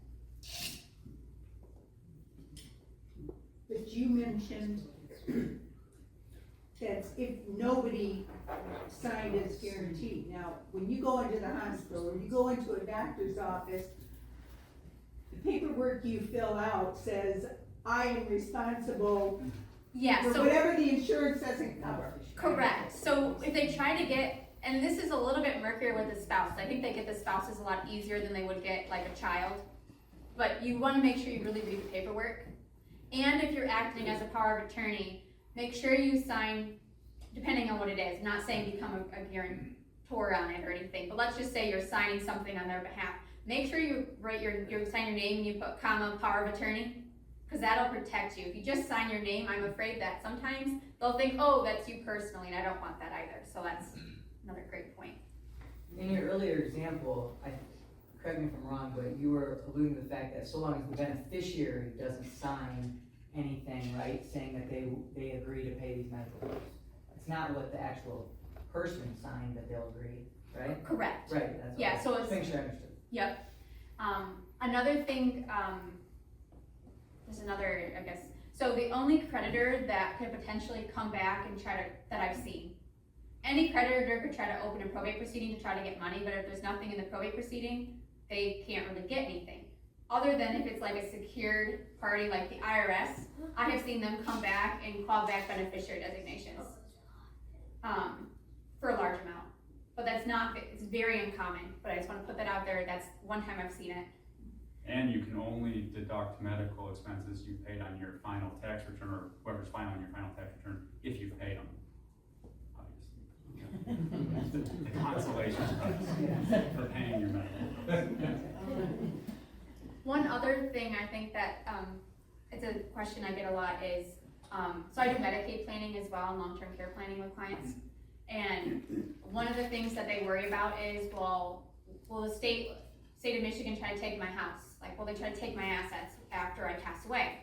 But you mentioned that if nobody signed as guaranteed. Now, when you go into the hospital, or you go into a doctor's office, the paperwork you fill out says, I am responsible Yeah, for so whatever the insurance doesn't cover. correct. So if they try to get, and this is a little bit murkier with the spouse. I think they get the spouses a lot easier than they would get like a child. But you want to make sure you really read the paperwork. And if you're acting as a power of attorney, make sure you sign, depending on what it is, not saying become a guarantor on it or anything, but let's just say you're signing something on their behalf. Make sure you write you sign your name and you put comma power of attorney, because that'll protect you. If you just sign your name, I'm afraid that sometimes they'll think, oh, that's you personally, and I don't want that either. So that's another great point. In your earlier example, correct me if I'm wrong, but you were alluding to the fact that so long as the beneficiary doesn't sign anything, right, saying that they agree to pay these medical bills. It's not what the actual person signed that they'll agree, right? Correct. Right, that's Yeah, all. so Just make sure I understood. Yep. Another thing, there's another, I guess, so the only creditor that could potentially come back and that I've seen, any creditor could try to open a probate proceeding to try to get money, but if there's nothing in the probate proceeding, they can't really get anything. Other than if it's like a secured party like the IRS, I have seen them come back and claw back beneficiary designations for a large amount. but that's not, it's very uncommon, but I just wanna put that out there, that's one time I've seen it. And you can only deduct medical expenses you paid on your final tax return, or whoever's filing your final tax return, if you've paid them. Obviously. The consolation prize for paying your medical. One other thing I think that, it's a question I get a lot is, so I do Medicaid planning as well, and long-term care planning with clients. And one of the things that they worry about is, well, will the state of Michigan try to take my house? Like, will they try to take my assets after I pass away?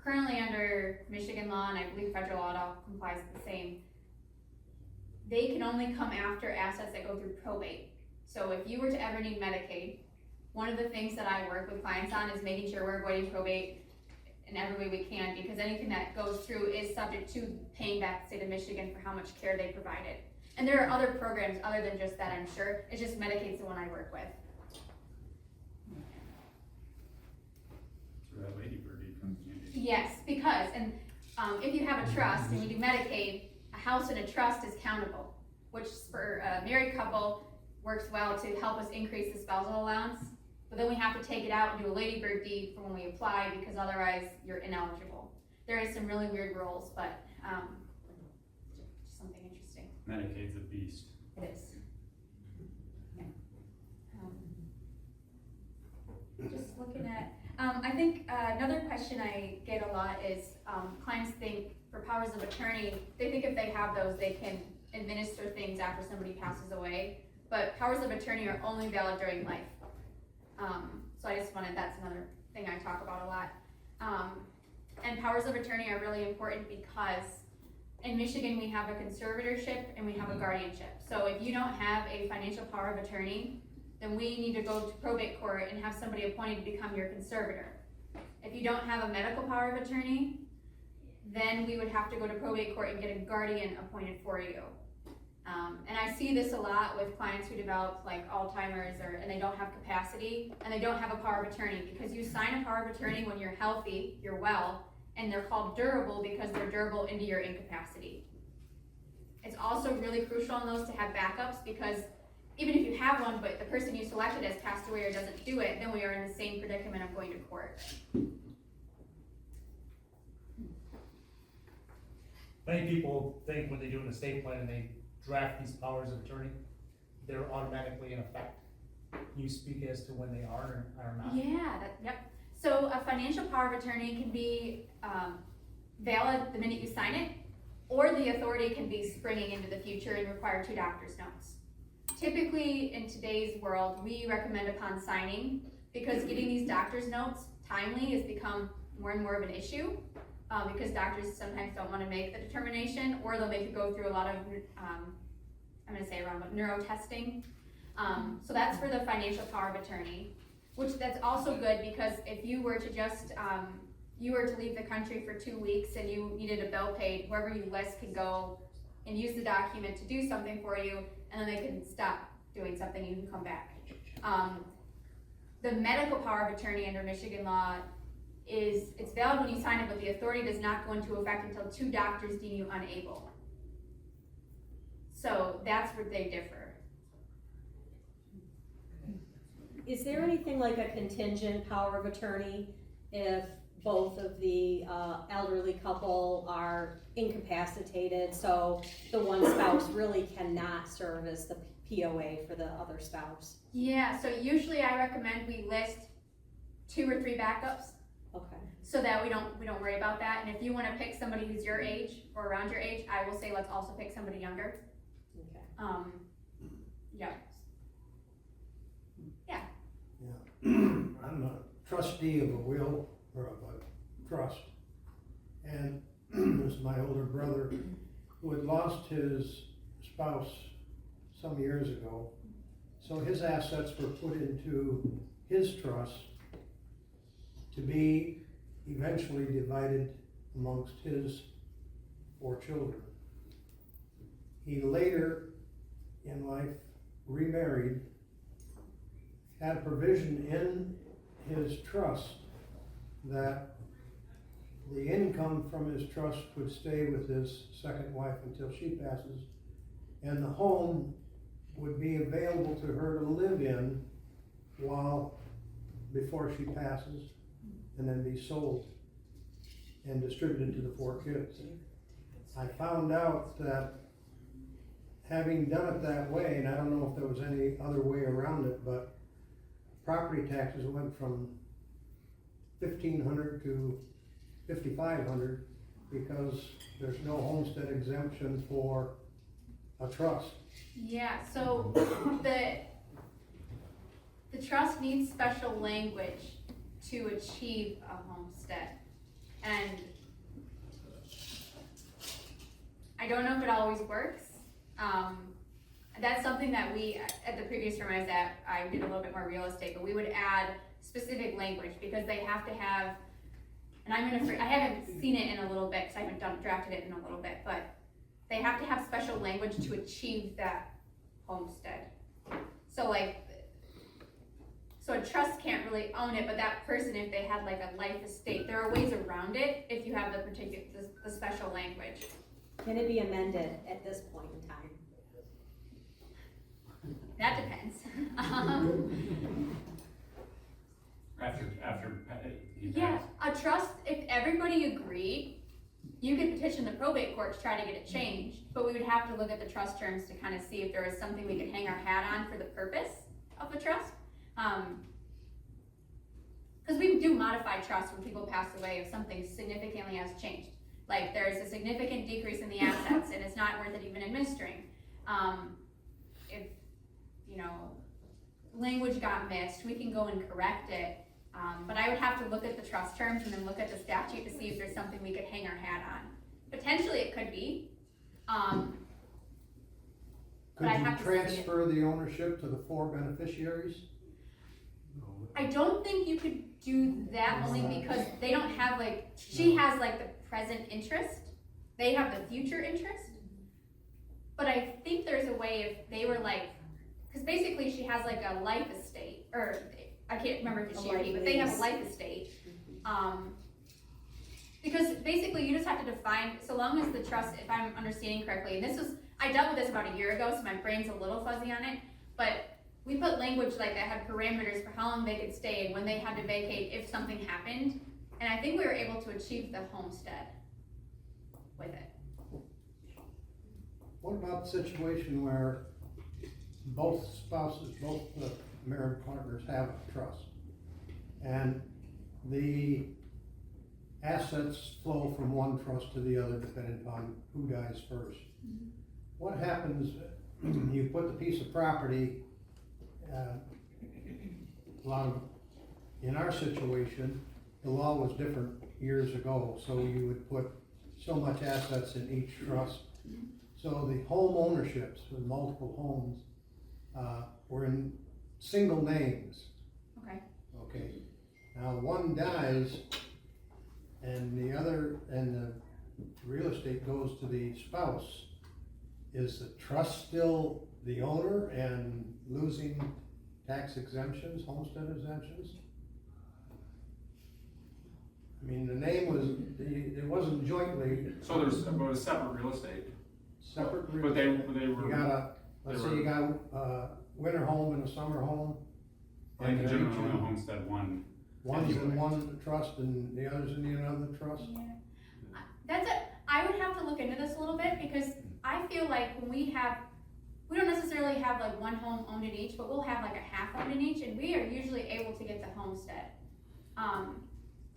Currently under Michigan law, and I believe federal law complies with the same, they can only come after assets that go through probate. So if you were to ever need Medicaid, one of the things that I work with clients on is making sure we're avoiding probate in every way we can, because anything that goes through is subject to paying back the state of Michigan for how much care they provided. And there are other programs other than just that, I'm sure. It's just Medicaid's the one I work with. So that Lady Bird deed comes in handy. Yes, because, and if you have a trust and we do Medicaid, a house in a trust is countable, which for a married couple works well to help us increase the spousal allowance. But then we have to take it out and do a Lady Bird deed for when we apply, because otherwise you're ineligible. There is some really weird rules, but just something interesting. Medicaid's a beast. It is. Yeah. Just looking at, I think another question I get a lot is clients think for powers of attorney, they think if they have those, they can administer things after somebody passes away. But powers of attorney are only valid during life. So I just wanted, that's another thing I talk about a lot. And powers of attorney are really important because in Michigan we have a conservatorship and we have a guardianship. So if you don't have a financial power of attorney, then we need to go to probate court and have somebody appointed to become your conservator. If you don't have a medical power of attorney, then we would have to go to probate court and get a guardian appointed for you. And I see this a lot with clients who develop like Alzheimer's and they don't have capacity and they don't have a power of attorney, because you sign a power of attorney when you're healthy, you're well, and they're called durable because they're durable into your incapacity. It's also really crucial in those to have backups, because even if you have one but the person you selected has passed away or doesn't do it, then we are in the same predicament of going to court. Many people think when they do an estate plan and they draft these powers of attorney, they're automatically in effect. Can you speak as to when they are or are not? Yeah, yep. So a financial power of attorney can be valid the minute you sign it, or the authority can be springing into the future and require 2 doctor's notes. Typically in today's world, we recommend upon signing, because getting these doctor's notes timely has become more and more of an issue. Because doctors sometimes don't want to make the determination, or they'll make you go through a lot of, I'm going to say wrong, but neuro testing. So that's for the financial power of attorney, which that's also good, because if you were to just, you were to leave the country for 2 weeks and you needed a bill paid, whoever you list can go and use the document to do something for you, and then they can stop doing something and you can come back. The medical power of attorney under Michigan law it's valid when you sign it, but the authority does not go into effect until 2 doctors deem you unable. So that's where they differ. Is there anything like a contingent power of attorney if both of the elderly couple are incapacitated, so the one spouse really cannot serve as the POA for the other spouse? Yeah, so usually I recommend we list 2 or 3 backups. Okay. So that we don't worry about that. And if you want to pick somebody who's your age or around your age, I will say let's also pick somebody younger. Okay. Yeah. Yeah. Yeah. I'm a trustee of a will or of a trust, and this is my older brother who had lost his spouse some years ago. So his assets were put into his trust to be eventually divided amongst his 4 children. He later in life remarried, had provision in his trust that the income from his trust would stay with his second wife until she passes, and the home would be available to her to live in before she passes, and then be sold and distributed to the 4 kids. I found out that having done it that way, and I don't know if there was any other way around it, but property taxes went from $1,500 to $5,500 because there's no homestead exemption for a trust. Yeah, so the trust needs special language to achieve a homestead. And I don't know if it always works. That's something that we, at the previous firm I was at, I did a little bit more real estate, but we would add specific language because they have to have, and I haven't seen it in a little bit because I haven't drafted it in a little bit, but they have to have special language to achieve that homestead. So a trust can't really own it, but that person, if they had like a life estate, there are ways around it if you have the special language. Can it be amended at this point in time? That depends. After he Yeah, passed. a trust, if everybody agreed, you could petition the probate court to try to get it changed, but we would have to look at the trust terms to kind of see if there is something we could hang our hat on for the purpose of a trust. Because we do modify trust when people pass away if something significantly has changed. Like there's a significant decrease in the assets and it's not worth it even administering. If, language got missed, we can go and correct it. But I would have to look at the trust terms and then look at the statute to see if there's something we could hang our hat on. Potentially it could be. Could I'd you have to see it. transfer the ownership to the 4 beneficiaries? I don't think you could do that only because they don't have she has the present interest. They have the future interest. But I think there's a way if they were because basically she has a life estate, or I can't remember if it's she or he, but they have a life estate. Because basically you just have to define, so long as the trust, if I'm understanding correctly, and I dealt with this about a year ago, so my brain's a little fuzzy on it, but we put language that had parameters for how long they could stay and when they had to vacate if something happened, and I think we were able to achieve the homestead with it. What about the situation where both spouses, both the married partners have a trust, and the assets flow from one trust to the other depending upon who dies first? Mm-hmm. What happens, you put the piece of property, in our situation, the law was different years ago, so you would put so much assets in each trust. So the home ownerships with multiple homes were in single names. Okay. Now one dies, and the real estate goes to the spouse. Is the trust still the owner and losing tax exemptions, homestead exemptions? I mean, the name it wasn't jointly. So there's about a separate real estate? Separate real But estate. they were. You got let's say you got a winter home and a summer home. Like the general homestead one. One's in one trust and the other's in the other trust? Yeah. I would have to look into this a little bit because I feel like when we don't necessarily have one home owned in each, but we'll have a half owned in each, and we are usually able to get the homestead.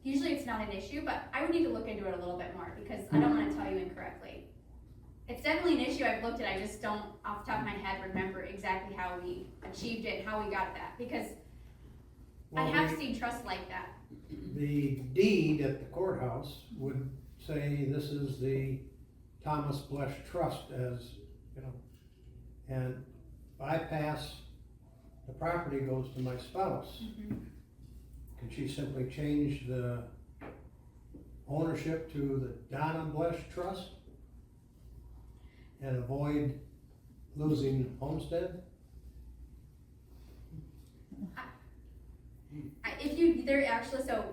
Usually it's not an issue, but I would need to look into it a little bit more because I don't want to tell you incorrectly. It's definitely an issue I've looked at, I just don't, off the top of my head, remember exactly how we achieved it and how we got that, because I have seen trusts like that. The deed at the courthouse would say this is the Thomas Blesh Trust, as, and if I pass, the property goes to my spouse. Mm-hmm. Can she simply change the ownership to the Donna Blesh Trust and avoid losing homestead? So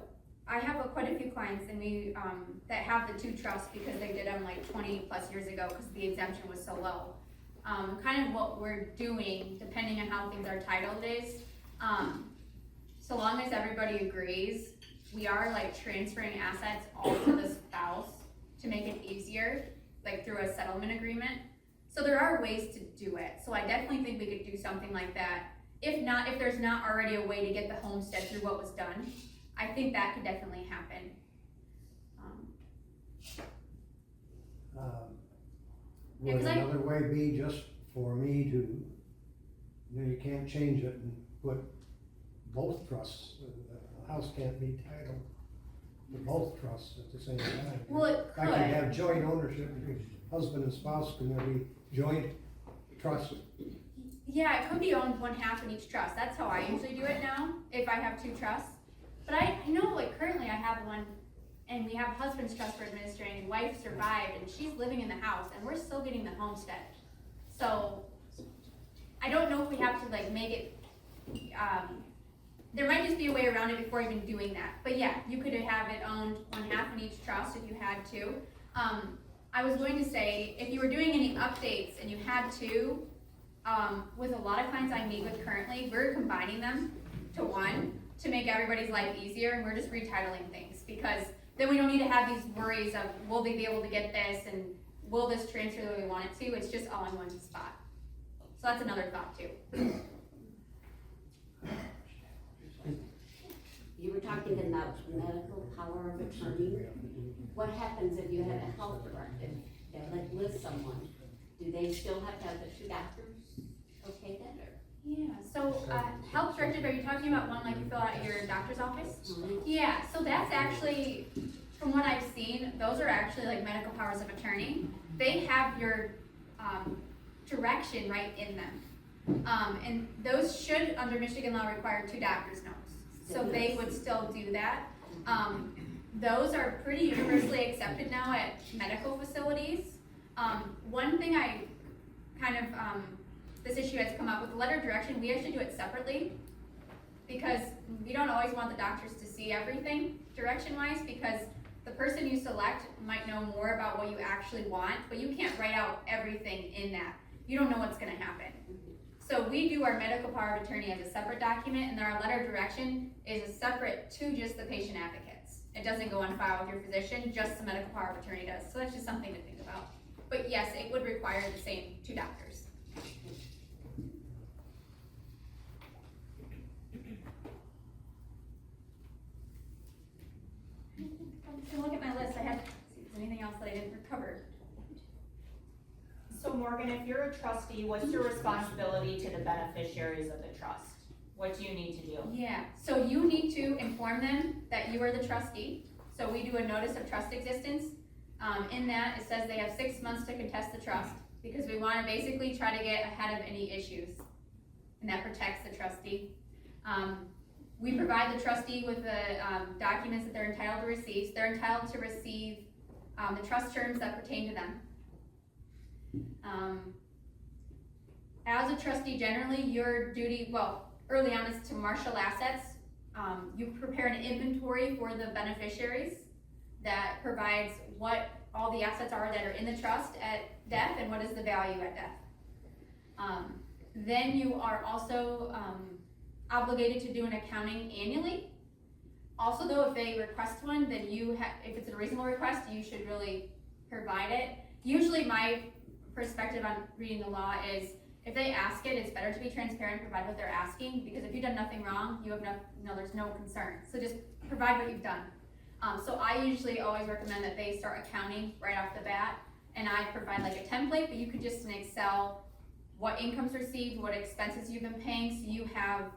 I have quite a few clients and we, that have the 2 trusts because they did them 20 plus years ago because the exemption was so low. kind of what we're doing, depending on how things are titled is, so long as everybody agrees, we are like transferring assets all to the spouse to make it easier, like through a settlement agreement. So there are ways to do it. So I definitely think we could do something like that. If not, if there's not already a way to get the homestead through what was done, I think that could definitely happen. Yeah, Would 'cause another way be just for me to, you can't change it and put both trusts, the house can't be titled to both trusts at the same time? Well, it I could. can have joint ownership, between husband and spouse, can there be joint trust? Yeah, it could be owned one half in each trust. That's how I usually do it now, if I have two trusts. But I know, like, currently I have one, and we have husband's trust for administering, and wife survived, and she's living in the house, and we're still getting the homestead. So, I don't know if we have to, like, make it, there might just be a way around it before even doing that. But yeah, you could have it owned one half in each trust if you had to. I was going to say, if you were doing any updates and you had to, with a lot of clients I meet with currently, we're combining them to one to make everybody's life easier, and we're just retitling things, because then we don't need to have these worries of, will they be able to get this, and will this transfer the way we want it to? It's just all in one spot. So that's another thought too. You were talking about medical power of attorney. What happens if you have a health directive that like lists someone? Do they still have to have the two doctors okay that, or? Yeah, so health directive, are you talking about one like you fill out at your doctor's office? Mhm. Yeah, so that's actually, from what I've seen, those are actually like medical powers of attorney. They have your direction right in them. And those should, under Michigan law, require two doctor's notes. So they would still do that. Those are pretty universally accepted now at medical facilities. One thing I kind of, this issue has come up with the letter of direction, we actually do it separately, because we don't always want the doctors to see everything direction-wise, because the person you select might know more about what you actually want, but you can't write out everything in that. You don't know what's gonna happen. So we do our medical power of attorney as a separate document, and then our letter of direction is a separate to just the patient advocates. It doesn't go on file with your physician, just the medical power of attorney does. So that's just something to think about. But yes, it would require the same two doctors. So look at my list. I had, see if there's anything else that I didn't cover. So Morgan, if you're a trustee, what's your responsibility to the beneficiaries of the trust? What do you need to do? Yeah, so you need to inform them that you are the trustee. So we do a notice of trust existence. In that, it says they have 6 months to contest the trust, because we want to basically try to get ahead of any issues, and that protects the trustee. We provide the trustee with the documents that they're entitled to receive. So they're entitled to receive the trust terms that pertain to them. As a trustee, generally, your duty, well, early on is to marshal assets. You prepare an inventory for the beneficiaries that provides what all the assets are that are in the trust at death and what is the value at death. Then you are also obligated to do an accounting annually. Also though, if they request one, then if it's a reasonable request, you should really provide it. Usually my perspective on reading the law is, if they ask it, it's better to be transparent, provide what they're asking, because if you've done nothing wrong, you have there's no concern. So just provide what you've done. So I usually always recommend that they start accounting right off the bat, and I provide like a template, but you could just in Excel, what incomes received, what expenses you've been paying, so you have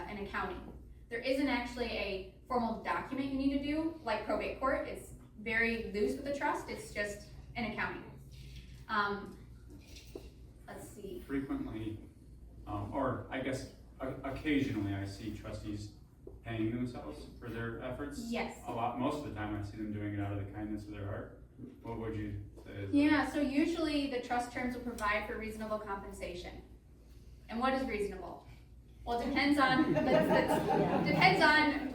an accounting. There isn't actually a formal document you need to do, like probate court. It's very loose with the trust, it's just an accounting. Let's see. Frequently, or I guess occasionally, I see trustees paying themselves for their efforts. Yes. Most of the time I see them doing it out of the kindness of their heart. What would you say is Yeah, so usually the trust terms will provide for reasonable compensation. And what is reasonable? Well, it depends on, depends on,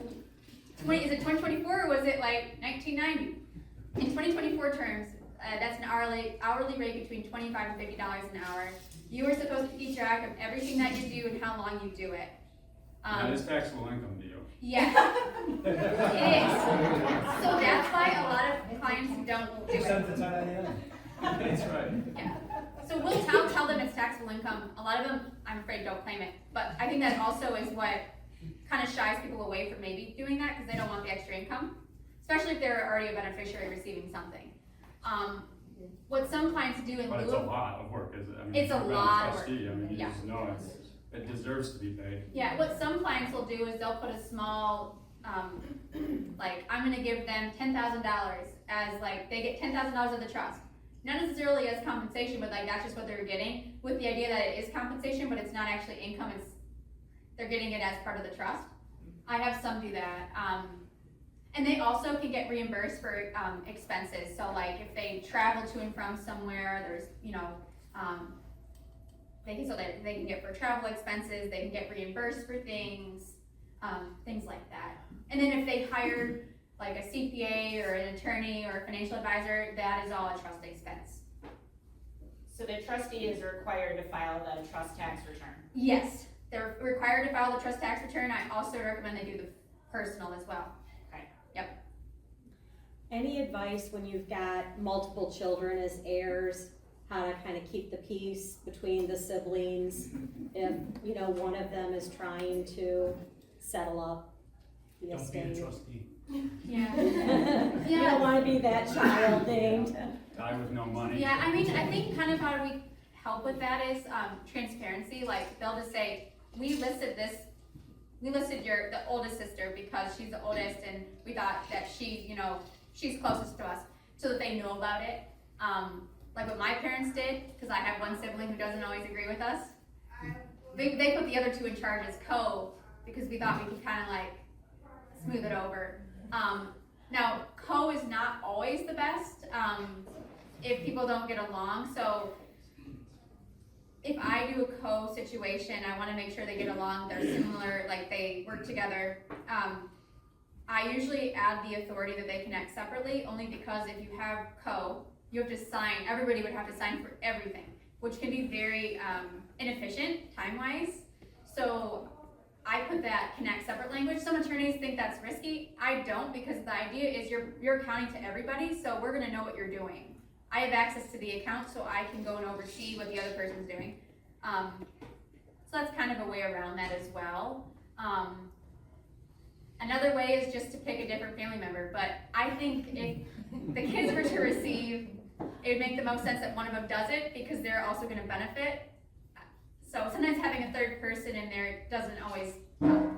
is it 2024 or was it like 1990? In 2024 terms, that's an hourly rate between $25 and $50 an hour. You are supposed to keep track of everything that you do and how long you do it. That is taxable income to you. Yes, it is. So that's why a lot of clients don't do it. That's right. Yeah. So we'll tell them it's taxable income. A lot of them, I'm afraid, don't claim it. But I think that also is what kind of shies people away from maybe doing that because they don't want the extra income, especially if they're already a beneficiary receiving something. What some clients do in But lieu it's a of, lot of work, isn't it? I mean, It's a for being lot of work. trustee, I mean, you Yeah. just know it deserves to be paid. yeah, what some clients will do is they'll put a small, like, I'm gonna give them $10,000 as like, they get $10,000 of the trust. Not necessarily as compensation, but like, that's just what they're getting, with the idea that it is compensation, but it's not actually income, they're getting it as part of the trust. I have some do that, and they also can get reimbursed for, expenses, so like, if they travel to and from somewhere, there's, they can get for travel expenses, they can get reimbursed for things, things like that. And then if they hire like a CPA or an attorney or a financial advisor, that is all a trust expense. So the trustee is required to file the trust tax return. Yes, they're required to file the trust tax return. I also recommend they do the personal as well. Okay. Yep. Any advice when you've got multiple children as heirs, how to kind of keep the peace between the siblings if, one of them is trying to settle up the Don't be a estate? trustee. Yeah. You don't want to be that child named. Die with no money. Yeah, I mean, I think kind of how we help with that is transparency. Like, they'll just say, we listed the oldest sister because she's the oldest and we thought that she's closest to us, so that they know about it. Like what my parents did, because I have one sibling who doesn't always agree with us. They put the other two in charge as co, because we thought we could kind of like smooth it over. Now, co is not always the best if people don't get along. So if I do a co situation, I want to make sure they get along, they're similar, like they work together. I usually add the authority that they can act separately, only because if you have co, you have to sign, everybody would have to sign for everything, which can be very inefficient time-wise. So I put that connect separate language. Some attorneys think that's risky. I don't, because the idea is you're accounting to everybody, so we're gonna know what you're doing. I have access to the account, so I can go and oversee what the other person's doing. So that's kind of a way around that as well. Another way is just to pick a different family member, but I think if the kids were to receive, it would make the most sense that one of them does it, because they're also gonna benefit. So sometimes having a third person in there doesn't always help,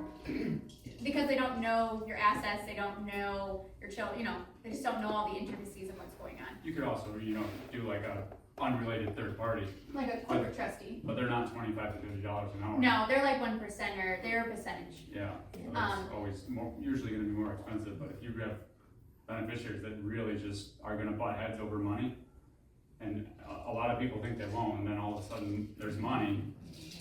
because they don't know your assets, they don't know your children, they just don't know all the intricacies of what's going on. You could also, do like a unrelated third party, Like a corporate trustee. but they're not $25 to $50 an hour. No, they're like 1% or they're a percentage. Yeah, so that's always usually gonna be more expensive, but if you have beneficiaries that really just are gonna butt heads over money, and a lot of people think they won't, and then all of a sudden there's money,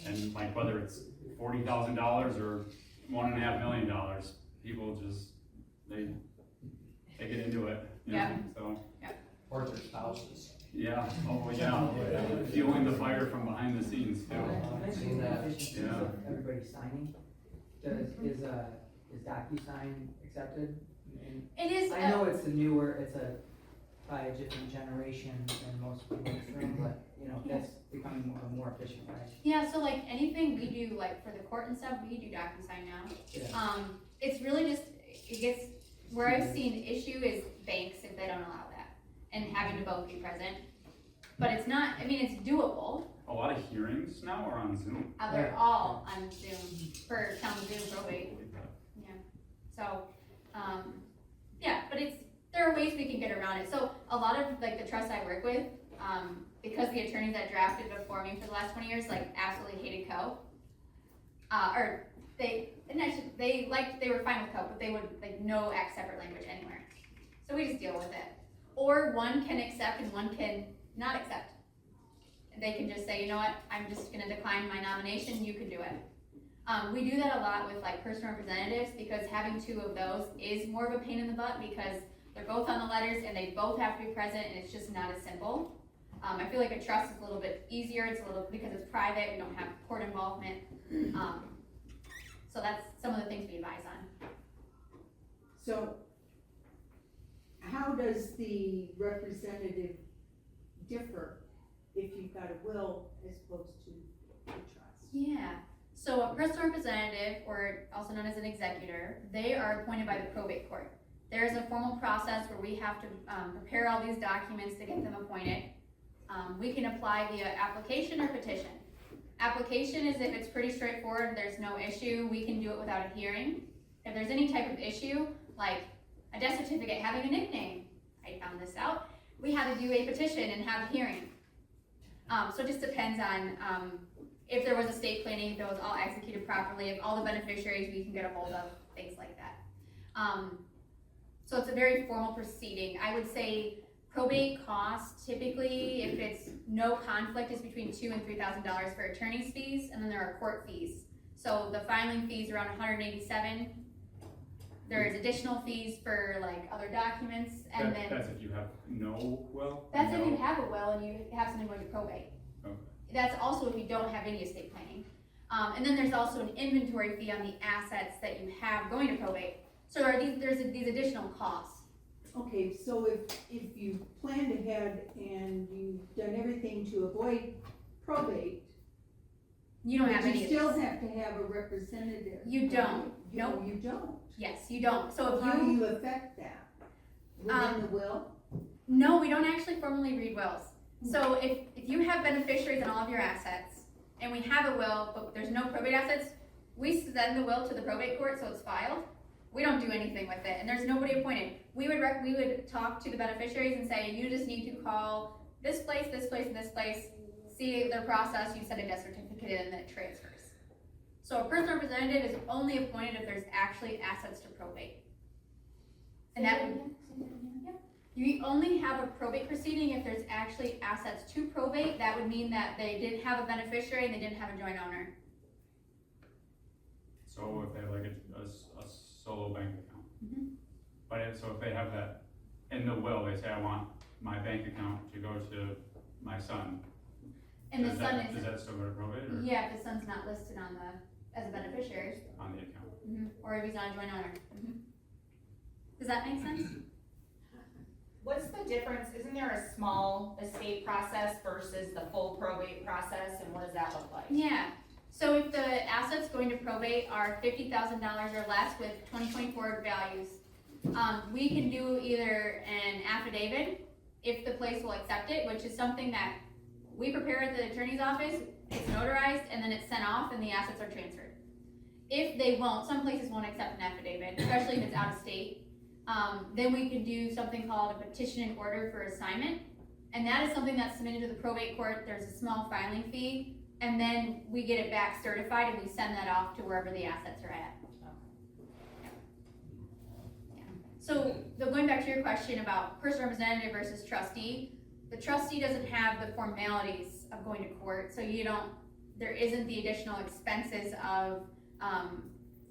and like whether it's $40,000 or $1.5 million, people just, they get into it, Yeah. so. Or their spouses. Yeah, oh yeah, fueling the fire from behind the scenes too. Mentioning the efficiency Yeah. of everybody signing, is DocuSign accepted? And It is. I know it's by a different generation than most people in this room, but, that's becoming more efficient, right? Yeah, so like anything we do, like for the court and stuff, we do DocuSign now. Yeah. It's really just, where I've seen issue is banks if they don't allow that, and having to both be present. But it's not, it's doable. A lot of hearings now are on Zoom. They're all on Zoom, for county Zoom probate. Yeah, so, but there are ways we can get around it. So a lot of like the trusts I work with, because the attorneys that drafted before me for the last 20 years, like absolutely hated co. They were fine with co, but they would like no act separate language anywhere. So we just deal with it. Or one can accept and one can not accept. They can just say, you know what, I'm just gonna decline my nomination, you can do it. We do that a lot with like personal representatives, because having two of those is more of a pain in the butt, because They're both on the letters and they both have to be present, and it's just not as simple. I feel like a trust is a little bit easier, it's a little, because it's private, we don't have court involvement. So that's some of the things we advise on. So, how does the representative differ if you've got a will as opposed to a trust? Yeah, so a personal representative, or also known as an executor, they are appointed by the probate court. There is a formal process where we have to prepare all these documents to get them appointed. We can apply via application or petition. Application is if it's pretty straightforward, there's no issue, we can do it without a hearing. If there's any type of issue, like a death certificate having a nickname, I found this out, we had to do a petition and have a hearing. So it just depends on if there was estate planning, if it was all executed properly, if all the beneficiaries we can get a hold of, things like that. So it's a very formal proceeding. I would say probate costs typically, if it's no conflict, is between $2,000 and $3,000 for attorney's fees, and then there are court fees. So the filing fees around $187. There's additional fees for like other documents, and then that's if you have no will. that's if you have a will and you have something going to probate. Okay. That's also if you don't have any estate planning. And then there's also an inventory fee on the assets that you have going to probate. So there's these additional costs. Okay, so if you planned ahead and you've done everything to avoid probate, You don't have but any you of still this. have to have a representative. You don't. No, Nope. you don't. Yes, you don't. So if How do you affect that? Within the will? No, we don't actually formally read wills. So if you have beneficiaries on all of your assets, and we have a will, but there's no probate assets, we send the will to the probate court so it's filed. We don't do anything with it, and there's nobody appointed. We would talk to the beneficiaries and say, you just need to call this place, this place, and this place, see their process, you send a death certificate in, and then it transfers. So a personal representative is only appointed if there's actually assets to probate. And that would, you only have a probate proceeding if there's actually assets to probate. That would mean that they didn't have a beneficiary and they didn't have a joint owner. So if they have like a solo bank account. Mhm. So if they have that in the will, they say, I want my bank account to go to my son. And the Does son that- is, Does that still go to probate or yeah, if the son's not listed on as a beneficiary, on the account? or if he's not a joint owner. Does that make sense? What's the difference, isn't there a small estate process versus the full probate process, and what does that look like? Yeah, so if the assets going to probate are $50,000 or less with 2024 values, we can do either an affidavit, if the place will accept it, which is something that we prepare at the attorney's office, it's notarized, and then it's sent off and the assets are transferred. If they won't, some places won't accept an affidavit, especially if it's out of state, then we can do something called a petition in order for assignment. And that is something that's submitted to the probate court. There's a small filing fee, and then we get it back certified and we send that off to wherever the assets are at. Yeah. So going back to your question about personal representative versus trustee, the trustee doesn't have the formalities of going to court, so there isn't the additional expenses of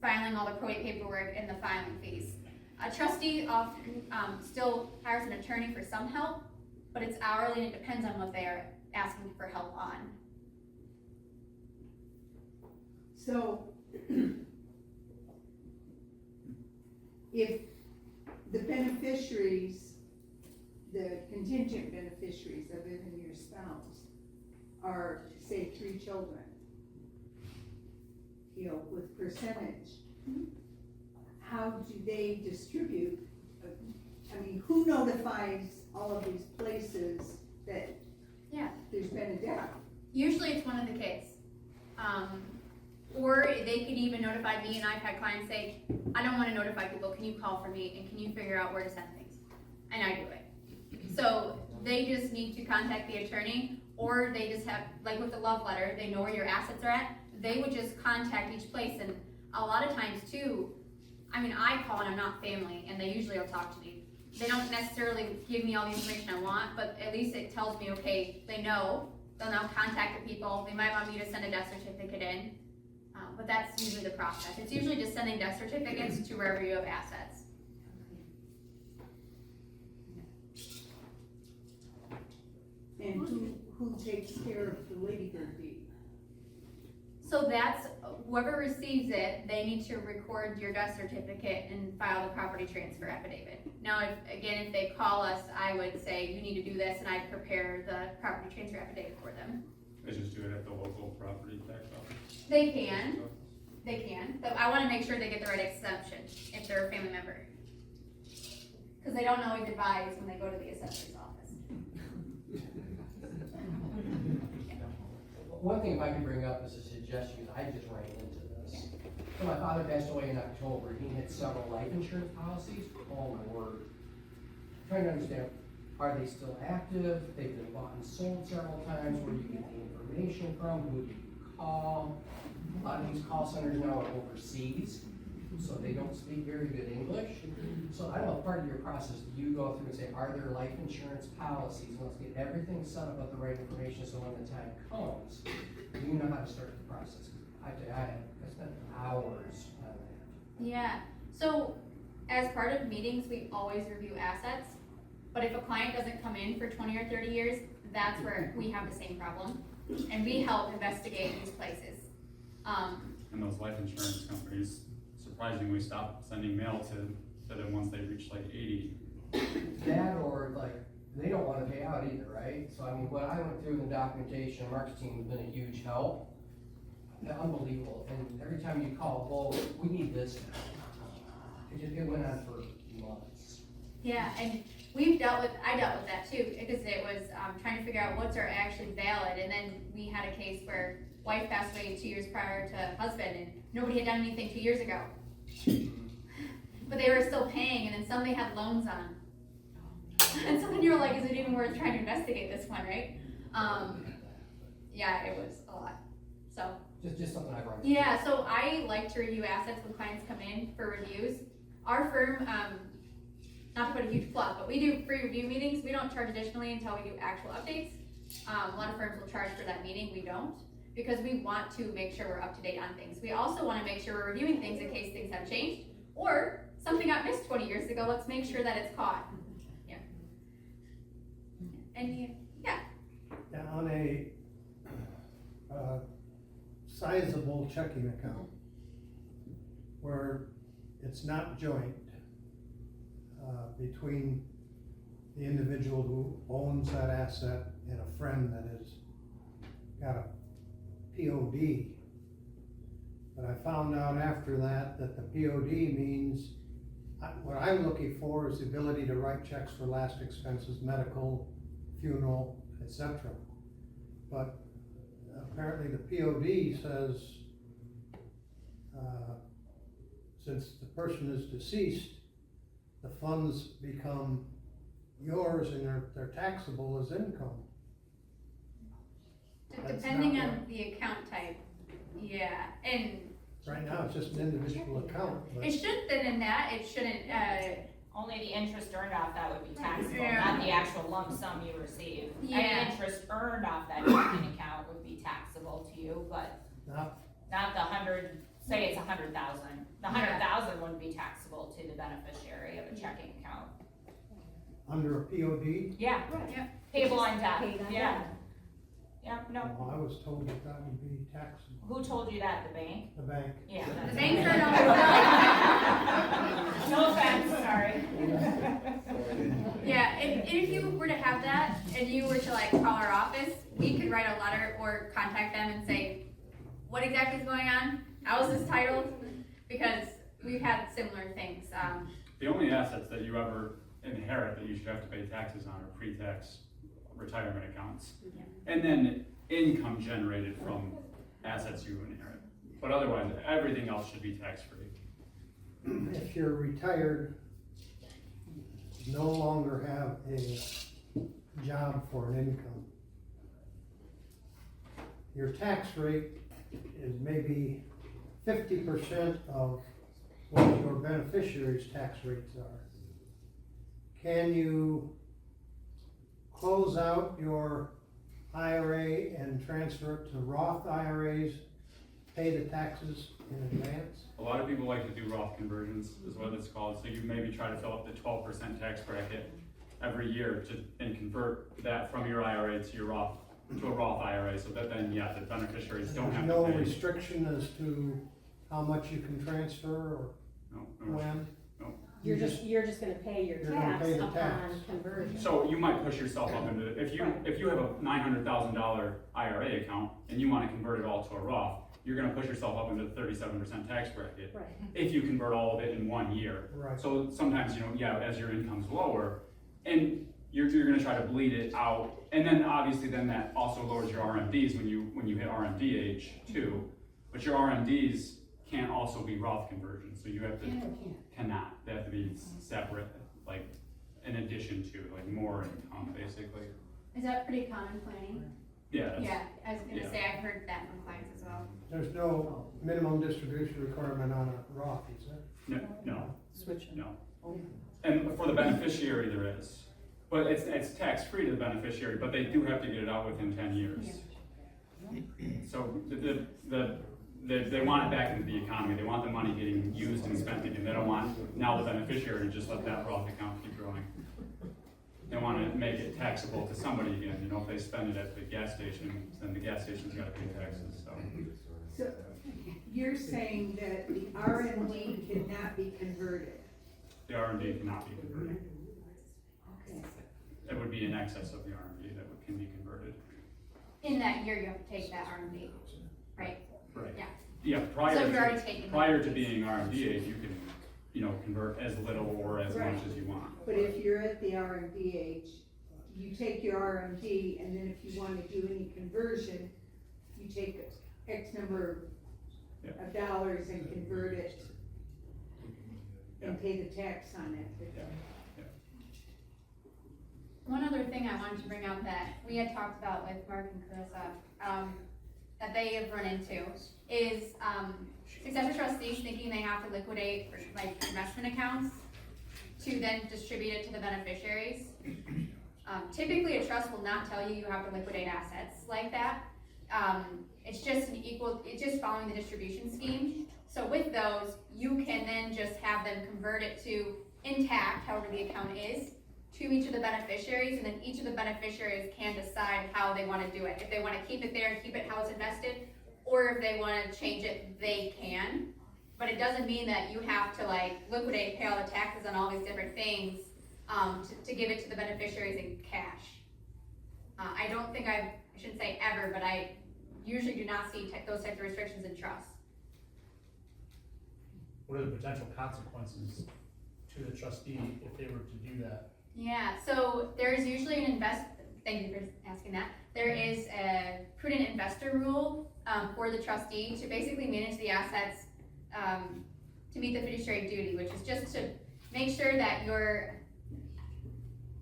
filing all the probate paperwork and the filing fees. A trustee often still hires an attorney for some help, but it's hourly and it depends on what they are asking for help on. So, if the beneficiaries, the contingent beneficiaries other than your spouse are, say, 3 children, with percentage, how do they distribute? I mean, who notifies all of these places that there's been a death? Usually it's one of the kids. Or they could even notify me, and I've had clients say, I don't want to notify people, can you call for me and can you figure out where to send things? And I do it. So they just need to contact the attorney, or they just have, like with the love letter, they know where your assets are at. They would just contact each place, and a lot of times too, I mean, I call and I'm not family, and they usually will talk to me. They don't necessarily give me all the information I want, but at least it tells me, okay, they know. They'll now contact the people. They might want me to send a death certificate in, but that's usually the process. It's usually just sending death certificates to wherever you have assets. And who takes care of the Lady Bird deed? So that's, whoever receives it, they need to record your death certificate and file the property transfer affidavit. Now, if they call us, I would say, you need to do this, and I'd prepare the property transfer affidavit for them. They just do it at the local property tax office. They can, but I wanna make sure they get the right exemption if they're a family member. Cause they don't always advise when they go to the assessor's office. One thing if I can bring up as a suggestion, I just ran into this. So my father passed away in October, he had several life insurance policies, oh my word. Trying to understand, are they still active? They've been bought and sold several times, where do you get the information from, who do you call? A lot of these call centers now are overseas, so they don't speak very good English. So I don't know, part of your process, do you go through and say, are there life insurance policies? Let's get everything set up with the right information, so when the time comes, you know how to start the process. I spent hours on that. Yeah, so as part of meetings, we always review assets, but if a client doesn't come in for 20 or 30 years, that's where we have the same problem, and we help investigate these places. And those life insurance companies surprisingly stop sending mail to them once they reach like 80. That or like, they don't wanna pay out either, right? So I mean, what I went through in the documentation, Mark's team has been a huge help. Unbelievable, and every time you call, well, we need this now. It went on for months. Yeah, and I dealt with that too, because it was, trying to figure out what's are actually valid, and then we had a case where wife passed away 2 years prior to husband, and nobody had done anything 2 years ago. But they were still paying, and then some they had loans on. And so then you're like, is it even worth trying to investigate this one, right? Yeah, it was a lot, so. Just something I've run. Yeah, so I like to review assets when clients come in for reviews. Our firm, not to put a huge plug, but we do free review meetings. We don't charge additionally until we do actual updates. A lot of firms will charge for that meeting, we don't, because we want to make sure we're up to date on things. We also wanna make sure we're reviewing things in case things have changed, or something got missed 20 years ago, let's make sure that it's caught. Yeah. And yeah. Now, on a sizable checking account where it's not joint between the individual who owns that asset and a friend that has got a POD. But I found out after that the POD means, what I'm looking for is the ability to write checks for last expenses, medical, funeral, etc. But apparently the POD says, since the person is deceased, the funds become yours and they're taxable as income. Depending on the account type, yeah, and. Right now, it's just an individual account. It should fit in that, it shouldn't, Only the interest earned off that would be taxable, Yeah. not the actual lump sum you receive. Yeah. Any interest earned off that checking account would be taxable to you, but not the 100, say it's 100,000. The 100,000 wouldn't be taxable to the beneficiary of a checking account. Under a POD? Yeah, yeah. payable on death, Paid on yeah. death. Yeah, no, Well, I was told that that would be taxable. who told you that, the bank? The bank. Yeah. The that's- banks are No offense, sorry. Yeah, if you were to have that, and you were to like call our office, we could write a letter or contact them and say, what exactly is going on? How is this titled? Because we've had similar things, The only assets that you ever inherit that you should have to pay taxes on are pre-tax retirement accounts. Yeah. And then income generated from assets you inherit. But otherwise, everything else should be tax-free. If you're retired, no longer have a job for an income, your tax rate is maybe 50% of what your beneficiary's tax rates are. Can you close out your IRA and transfer it to Roth IRAs, pay the taxes in advance? A lot of people like to do Roth conversions, is what it's called. So you maybe try to fill up the 12% tax bracket, every year and convert that from your IRA to your Roth, to a Roth IRA, so that then, yeah, the beneficiaries don't have There's to no pay. restriction as to how much you can transfer or No, when? You're just gonna pay your You're gonna tax pay the upon tax. conversion. So you might push yourself up into, if you have a $900,000 IRA account and you wanna convert it all to a Roth, you're gonna push yourself up into the 37% tax bracket. Right. If you convert all of it in 1 year. Right. So sometimes, as your income's lower, and you're gonna try to bleed it out, and then obviously then that also lowers your RMDs when you hit RMD age too. But your RMDs can't also be Roth conversions, so you have to, cannot, they have to be separate, like, in addition to, like, more income, basically. Is that pretty common planning? Yeah, that's, Yeah, I was gonna yeah. say, I've heard that from clients as well. There's no minimum distribution requirement on a Roth, is there? no, Switch. no. And for the beneficiary, there is, but it's tax-free to the beneficiary, but they do have to get it out within 10 years. So they want it back into the economy, they want the money getting used and spent again, they don't want now the beneficiary to just let that Roth account keep growing. They want to make it taxable to somebody again, if they spend it at the gas station, then the gas station's gotta pay taxes, so. So, you're saying that the RMD cannot be converted? The RMD cannot be converted, Okay. it would be in excess of the RMD that can be converted. In that year, you have to take that RMD, right? Right. Yeah. Yeah, So if you're already taking prior to that. being RMD age, you can, convert as little or as much as you want. But if you're at the RMD age, you take your RMD, and then if you wanna do any conversion, you take X number of dollars and convert it and pay the tax on it. One other thing I wanted to bring up that we had talked about with Mark and Carissa, that they have run into is, successor trustees thinking they have to liquidate like investment accounts to then distribute it to the beneficiaries. Typically, a trust will not tell you you have to liquidate assets like that. It's just following the distribution scheme. So with those, you can then just have them convert it to intact, however the account is, to each of the beneficiaries, and then each of the beneficiaries can decide how they wanna do it. If they wanna keep it there and keep it how it's invested, or if they wanna change it, they can. But it doesn't mean that you have to like liquidate, pay all the taxes on all these different things, to give it to the beneficiaries in cash. I don't think I shouldn't say ever, but I usually do not see those types of restrictions in trusts. What are the potential consequences to the trustee if they were to do that? Yeah, so there's usually thank you for asking that. There is a prudent investor rule for the trustee to basically manage the assets to meet the fiduciary duty, which is just to make sure that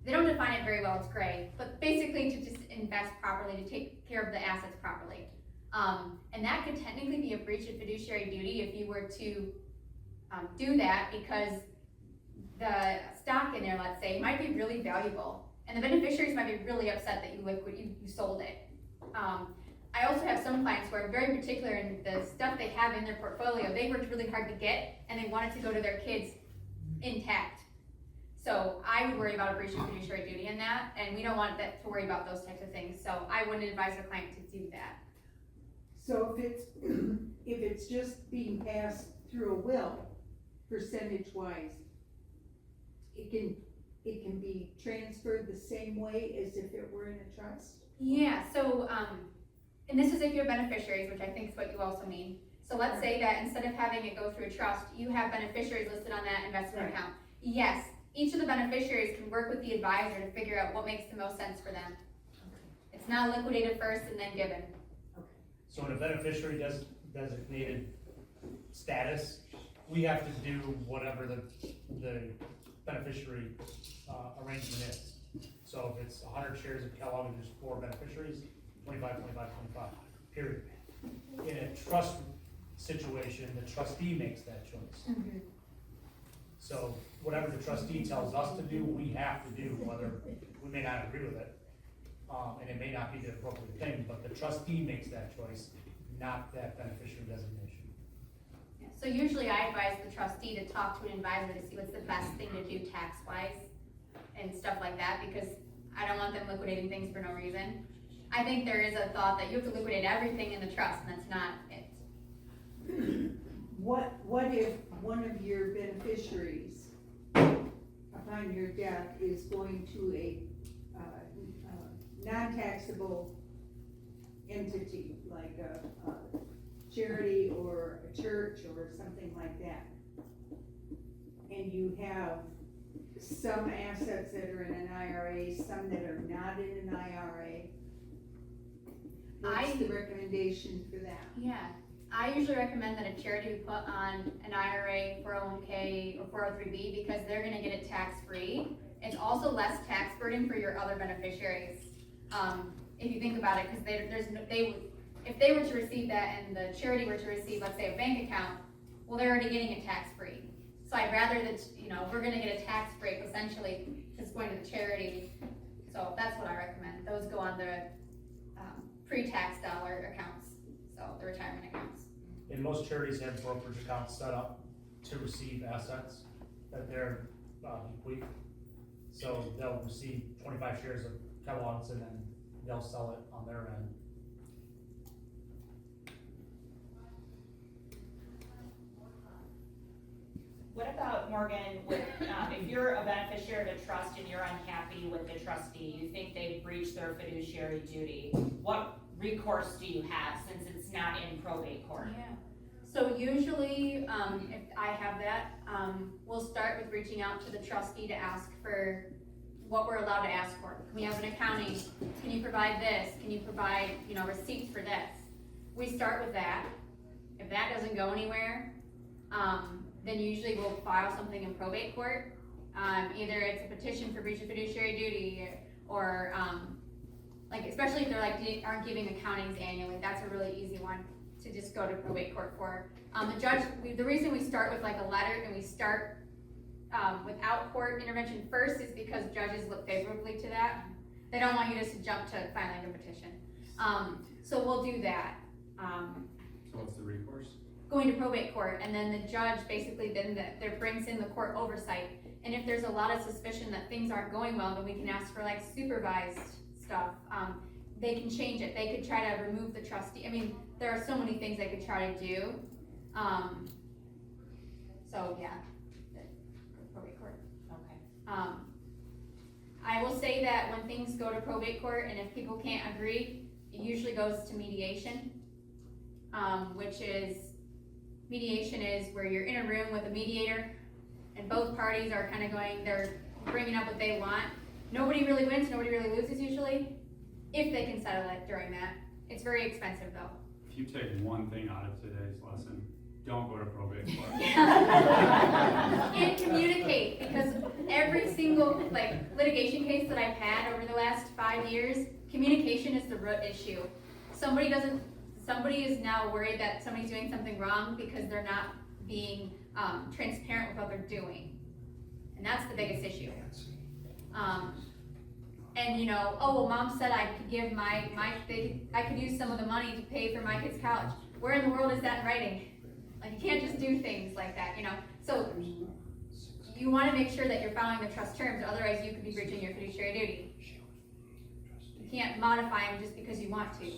they don't define it very well, it's gray, but basically to just invest properly, to take care of the assets properly. And that could technically be a breach of fiduciary duty if you were to do that, because the stock in there, let's say, might be really valuable, and the beneficiaries might be really upset that you sold it. I also have some clients who are very particular in the stuff they have in their portfolio. They worked really hard to get, and they want it to go to their kids intact. So I would worry about a breach of fiduciary duty in that, and we don't want that to worry about those types of things. So I wouldn't advise a client to do that. So if it's just being passed through a will, percentage-wise, it can be transferred the same way as if it were in a trust? Yeah, so, and this is if you're beneficiaries, which I think is what you also mean. So let's say that instead of having it go through a trust, you have beneficiaries listed on that investment account. Yes, each of the beneficiaries can work with the advisor to figure out what makes the most sense for them. It's not liquidated first and then given. So in a beneficiary designated status, we have to do whatever the beneficiary arrangement is. So if it's 100 shares of Kellogg and there's 4 beneficiaries, 25, 25, 25, period. In a trust situation, the trustee makes that choice. Mm-hmm. So whatever the trustee tells us to do, we have to do, whether we may not agree with it, and it may not be the appropriate thing, but the trustee makes that choice, not that beneficiary designation. Yeah, so usually I advise the trustee to talk to an advisor to see what's the best thing to do tax-wise. and stuff like that, because I don't want them liquidating things for no reason. I think there is a thought that you have to liquidate everything in the trust, and that's not it. What if one of your beneficiaries upon your death is going to a non-taxable entity, like a charity or a church or something like that? And you have some assets that are in an IRA, some that are not in an IRA. What's the recommendation for that? Yeah, I usually recommend that a charity be put on an IRA, 401k, or 403b, because they're gonna get it tax-free. It's also less tax burden for your other beneficiaries. If you think about it, because if they were to receive that and the charity were to receive, let's say, a bank account, well, they're already getting it tax-free. So I'd rather that, we're gonna get a tax break essentially, it's going to the charity. So that's what I recommend. Those go on the pre-tax dollar accounts, so the retirement accounts. And most charities have brokerage accounts set up to receive assets that they're bequeathed. So they'll receive 25 shares of Kellogg's and then they'll sell it on their end. What about, Morgan, with, if you're a beneficiary of a trust and you're unhappy with the trustee, you think they've breached their fiduciary duty, what recourse do you have since it's not in probate court? Yeah. So usually, if I have that, we'll start with reaching out to the trustee to ask for what we're allowed to ask for. Can we have an accounting? Can you provide this? Can you provide, receipts for this? We start with that. If that doesn't go anywhere, then usually we'll file something in probate court. Either it's a petition for breach of fiduciary duty, or especially if they're aren't giving accountings annually, that's a really easy one to just go to probate court for. The judge, the reason we start with a letter and we start without court intervention first is because judges look favorably to that. They don't want you just to jump to filing a petition. So we'll do that. So what's the recourse? Going to probate court, and then the judge basically there brings in the court oversight. And if there's a lot of suspicion that things aren't going well, then we can ask for supervised stuff. They can change it. They could try to remove the trustee. I mean, there are so many things they could try to do. So yeah, probate court. Okay. I will say that when things go to probate court and if people can't agree, it usually goes to mediation, which is, mediation is where you're in a room with a mediator and both parties are kind of they're bringing up what they want. Nobody really wins, nobody really loses usually, if they can settle it during that. It's very expensive though. If you take one thing out of today's lesson, don't go to probate court. And communicate, because every single litigation case that I've had over the last 5 years, communication is the root issue. Somebody is now worried that somebody's doing something wrong because they're not being transparent with what they're doing. And that's the biggest issue. And oh, well, mom said I could give I could use some of the money to pay for my kid's college. Where in the world is that in writing? You can't just do things like that, So you want to make sure that you're following the trust terms, otherwise you could be breaching your fiduciary duty. You can't modify them just because you want to.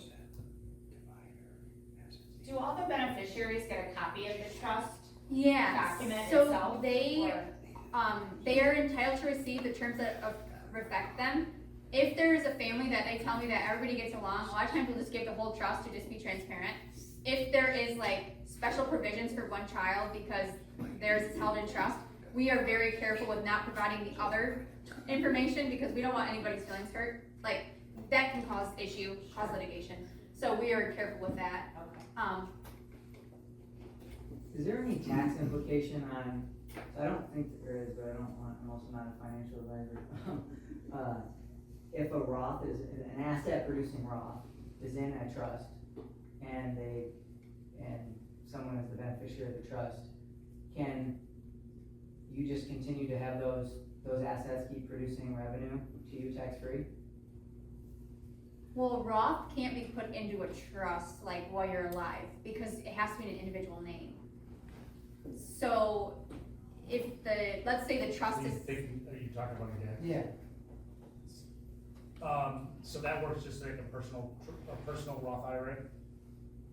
Do all the beneficiaries get a copy of the trust document so itself? they are entitled to receive the terms that reflect them. If there's a family that they tell me that everybody gets along, a lot of times we'll just give the whole trust to just be transparent. If there is special provisions for one child because theirs is held in trust, we are very careful with not providing the other information because we don't want anybody's feelings hurt. That can cause litigation. So we are careful with that. Is there any tax implication on, I don't think that there is, but I'm also not a financial advisor. If a Roth an asset producing Roth is in a trust and someone is the beneficiary of the trust, can you just continue to have those assets keep producing revenue to you tax-free? Well, Roth can't be put into a trust while you're alive because it has to be in an individual name. So if the, let's say the trust Are you is, thinking, are you talking about your dad? Yeah. So that works just like a personal Roth IRA,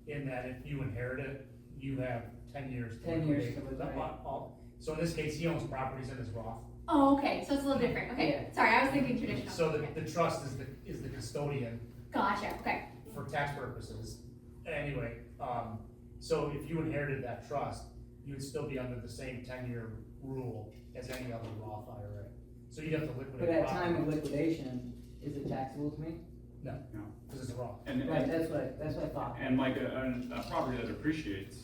in that if you inherit it, you have 10 years. 10 years liquidate to liquidate. So in this case, he owns properties in his Roth. oh, okay, so it's a little different, okay, sorry, I was thinking traditional. So Okay. the trust is the custodian Gotcha, okay, for tax purposes. Anyway, so if you inherited that trust, you would still be under the same 10-year rule as any other Roth IRA. So you'd have to liquidate. But at property. time of liquidation, is it taxable to me? No, because it's a Roth. And, Right, that's what I thought. and like a property that appreciates,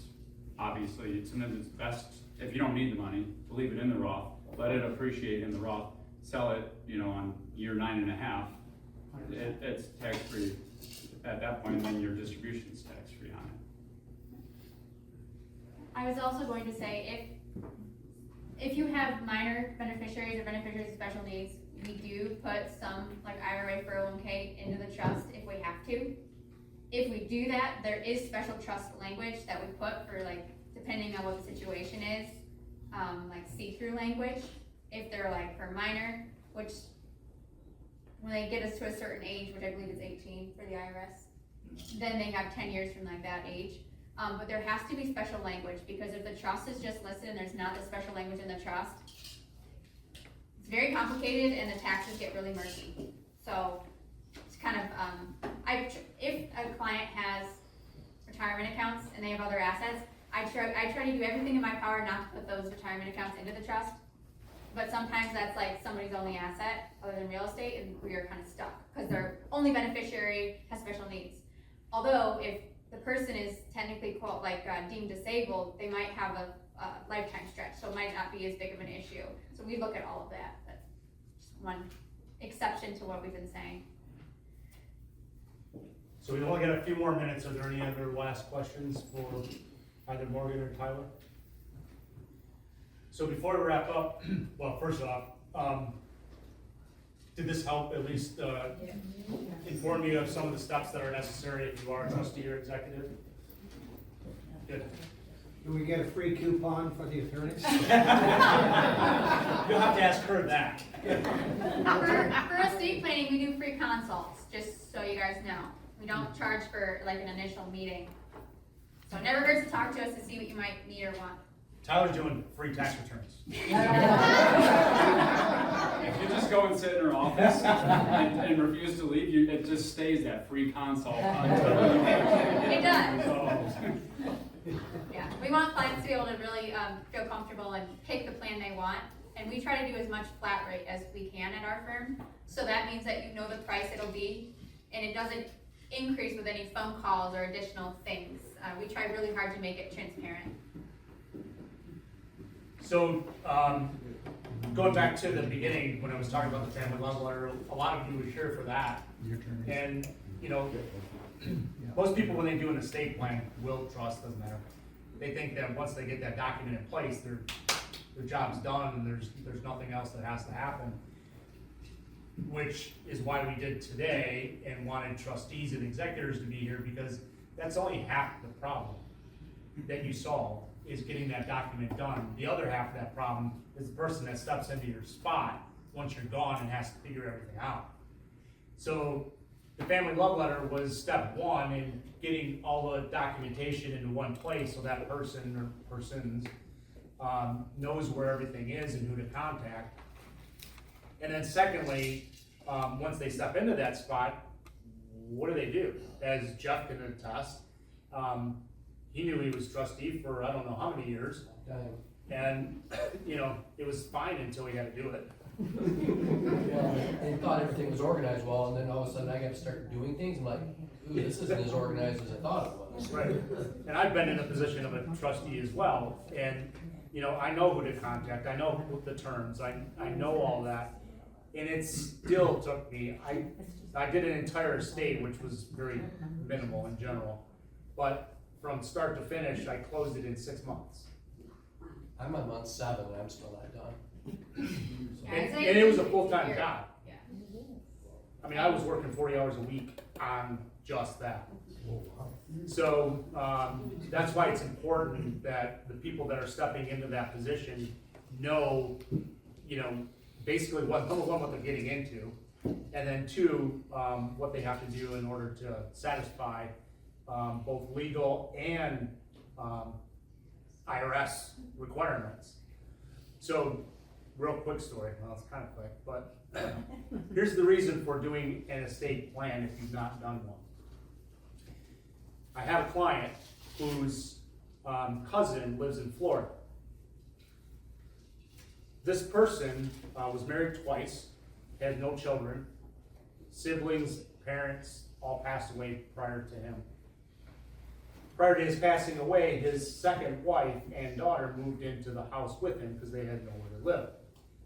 obviously, sometimes it's best, if you don't need the money, to leave it in the Roth, let it appreciate in the Roth, sell it, on year 9.5, it's tax-free at that point, and then your distribution's tax-free on it. I was also going to say, if you have minor beneficiaries or beneficiaries with special needs, we do put some, like IRA 401k into the trust if we have to. If we do that, there is special trust language that we put for, like, depending on what the situation is, like see-through language, if they're like for minor, which when they get us to a certain age, which I believe is 18 for the IRS, then they have 10 years from like that age. But there has to be special language, because if the trust is just listed and there's not the special language in the trust, it's very complicated and the taxes get really murky. So it's kind of, if a client has retirement accounts and they have other assets, I try to do everything in my power not to put those retirement accounts into the trust. But sometimes that's like somebody's only asset other than real estate, and we are kind of stuck because their only beneficiary has special needs. Although if the person is technically deemed disabled, they might have a lifetime stretch, so it might not be as big of an issue. So we look at all of that, but just one exception to what we've been saying. So we only got a few more minutes. Are there any other last questions for either Morgan or Tyler? So before we wrap up, well, first off, did this help at least inform you of some of the steps that are necessary if you are a trustee or executive? Good. Do we get a free coupon for the attorneys? You'll have to ask her that. For estate planning, we do free consults, just so you guys know. We don't charge for like an initial meeting. So it never hurts to talk to us to see what you might need or want. Tyler's doing free tax returns. If you just go and sit in her office and refuse to leave, it just stays that free consult until you It does. Yeah, we want clients to be able to really feel comfortable and pick the plan they want. And we try to do as much flat rate as we can at our firm. So that means that you know the price it'll be, and it doesn't increase with any phone calls or additional things. We try really hard to make it transparent. So, going back to the beginning, when I was talking about the family love letter, a lot of you were here for that. And, most people, when they do an estate plan, will trust, doesn't matter. They think that once they get that document in place, their job's done and there's nothing else that has to happen. Which is why we did today and wanted trustees and executors to be here, because that's only half the problem that you solve, is getting that document done. The other half of that problem is the person that steps into your spot once you're gone and has to figure everything out. So the family love letter was step one in getting all the documentation into one place so that person or persons knows where everything is and who to contact. And then secondly, once they step into that spot, what do? As Jeff can attest, he knew he was trustee for I don't know how many years. And, it was fine until he had to do it. Well, they thought everything was organized well, and then all of a sudden I got to start doing things. I'm like, ooh, this isn't as organized as I thought it was. Right. And I've been in the position of a trustee as well. And, I know who to contact. I know the terms. I know all that. And it still took me, I did an entire estate, which was very minimal in general. But from start to finish, I closed it in 6 months. I'm on month 7 and I'm still not done. And it was a full-time job. Yeah. I mean, I was working 40 hours a week on just that. So that's why it's important that the people that are stepping into that position know, basically number one, what they're getting into, and then two, what they have to do in order to satisfy, both legal and, IRS requirements. So, real quick story, well, it's kind of quick, but here's the reason for doing an estate plan if you've not done one. I have a client whose cousin lives in Florida. This person was married twice, had no children, siblings, parents, all passed away prior to him. Prior to his passing away, his second wife and daughter moved into the house with him because they had nowhere to live.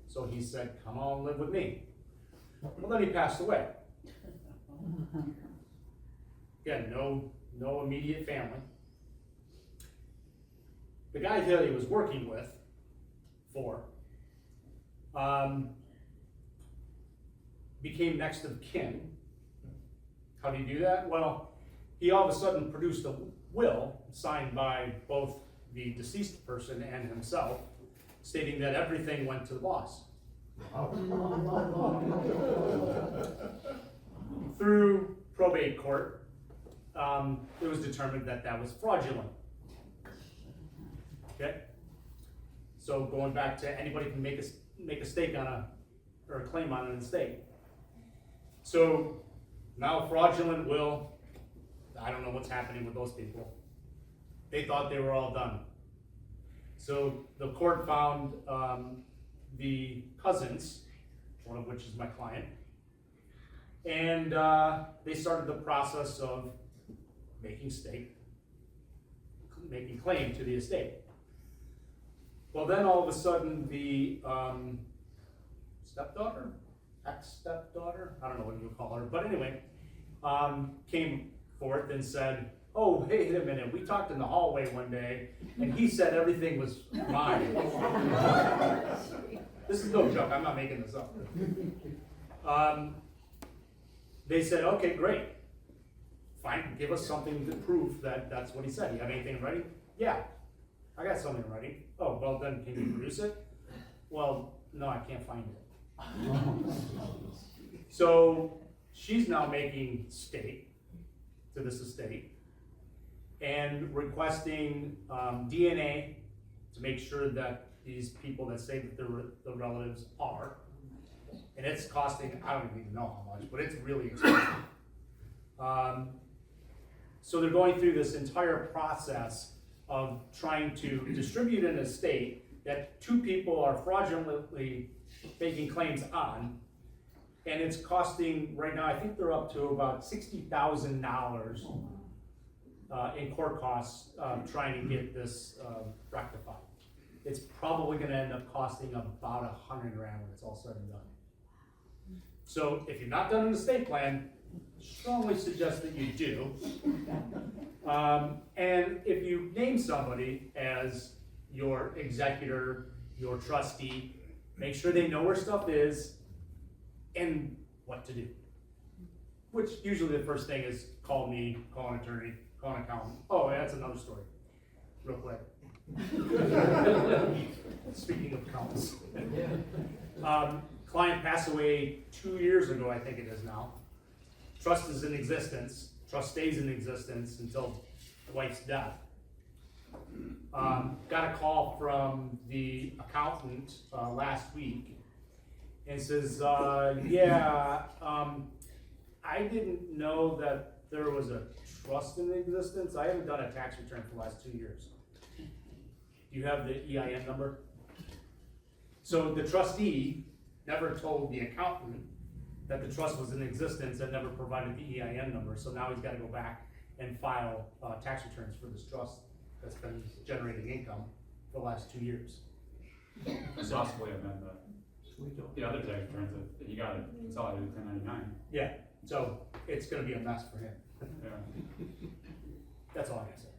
So he said, come on, live with me. Well, then he passed away. Again, no immediate family. The guy that he was working with, became next of kin. How do you do that? Well, he all of a sudden produced a will signed by both the deceased person and himself, stating that everything went to the boss. Through probate court, it was determined that that was fraudulent. Okay? So going back to anybody can make a stake on or a claim on an estate. So now fraudulent will, I don't know what's happening with those people. They thought they were all done. So the court found the cousins, one of which is my client, and they started the process of making claim to the estate. Well, then all of a sudden the stepdaughter, ex-stepdaughter, I don't know what you would call her, but anyway, came forth and said, oh, hey, wait a minute, we talked in the hallway one day, and he said everything was mine. This is no joke, I'm not making this up. They said, okay, great. Fine, give us something to prove that that's what he said. You have anything ready? Yeah, I got something ready. Oh, well then, can you produce it? Well, no, I can't find it. So she's now making stake to this estate and requesting DNA to make sure that these people that say that they're the relatives are. And it's costing, I don't even know how much, but it's really expensive. So they're going through this entire process of trying to distribute an estate that two people are fraudulently making claims on. And it's costing, right now, I think they're up to about $60,000 in court costs trying to get this rectified. It's probably gonna end up costing about $100,000 when it's all said and done. So if you've not done an estate plan, strongly suggest that you do. And if you name somebody as your executor, your trustee, make sure they know where stuff is and what to do. Which usually the first thing is call me, call an attorney, call an accountant. Oh, that's another story, real quick. Speaking of accountants. Client passed away 2 years ago, I think it is now. Trust is in existence, trust stays in existence until the wife's death. Got a call from the accountant last week and says, I didn't know that there was a trust in existence. I haven't done a tax return for the last 2 years. Do you have the EIN number? So the trustee never told the accountant that the trust was in existence and never provided the EIN number. So now he's got to go back and file tax returns for this trust that's been generating income for the last 2 years. Possibly amend the other tax returns that you got it consolidated 1099. Yeah, so it's going to be a mess for him. Yeah. That's all I can say.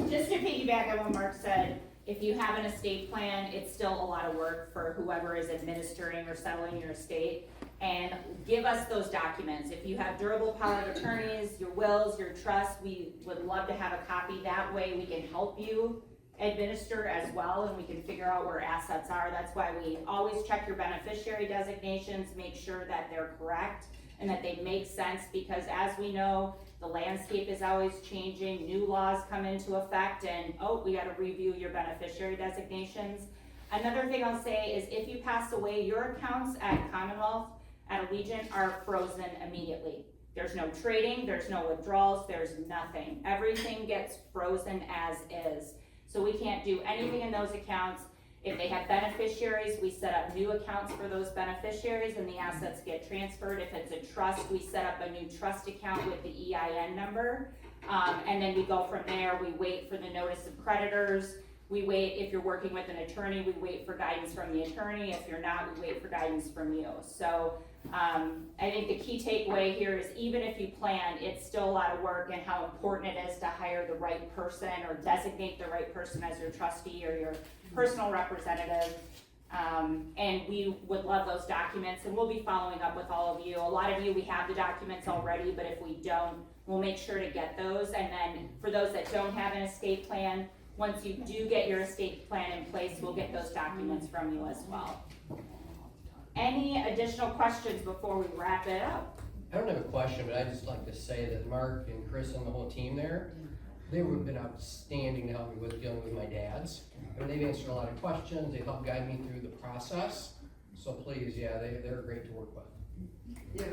Just to piggyback on what Mark said, if you have an estate plan, it's still a lot of work for whoever is administering or settling your estate. And give us those documents. If you have durable power of attorneys, your wills, your trust, we would love to have a copy. That way we can help you administer as well, and we can figure out where assets are. That's why we always check your beneficiary designations, make sure that they're correct and that they make sense, because as we know, the landscape is always changing, new laws come into effect, and we gotta review your beneficiary designations. Another thing I'll say is if you pass away, your accounts at Commonwealth, at Allegiant, are frozen immediately. There's no trading, there's no withdrawals, there's nothing. Everything gets frozen as is. So we can't do anything in those accounts. If they have beneficiaries, we set up new accounts for those beneficiaries and the assets get transferred. If it's a trust, we set up a new trust account with the EIN number. And then we go from there. We wait for the notice of creditors. We wait, if you're working with an attorney, we wait for guidance from the attorney. If you're not, we wait for guidance from you. So I think the key takeaway here is even if you plan, it's still a lot of work, and how important it is to hire the right person or designate the right person as your trustee or your personal representative. And we would love those documents, and we'll be following up with all of you. A lot of you, we have the documents already, but if we don't, we'll make sure to get those. And then for those that don't have an estate plan, once you do get your estate plan in place, we'll get those documents from you as well. Any additional questions before we wrap it up? I don't have a question, but I'd just like to say that Mark and Chris and the whole team there, they would have been outstanding to help me with dealing with my dad's. I mean, they've answered a lot of questions, they've helped guide me through the process. So please, yeah, they're great to work with. Yeah.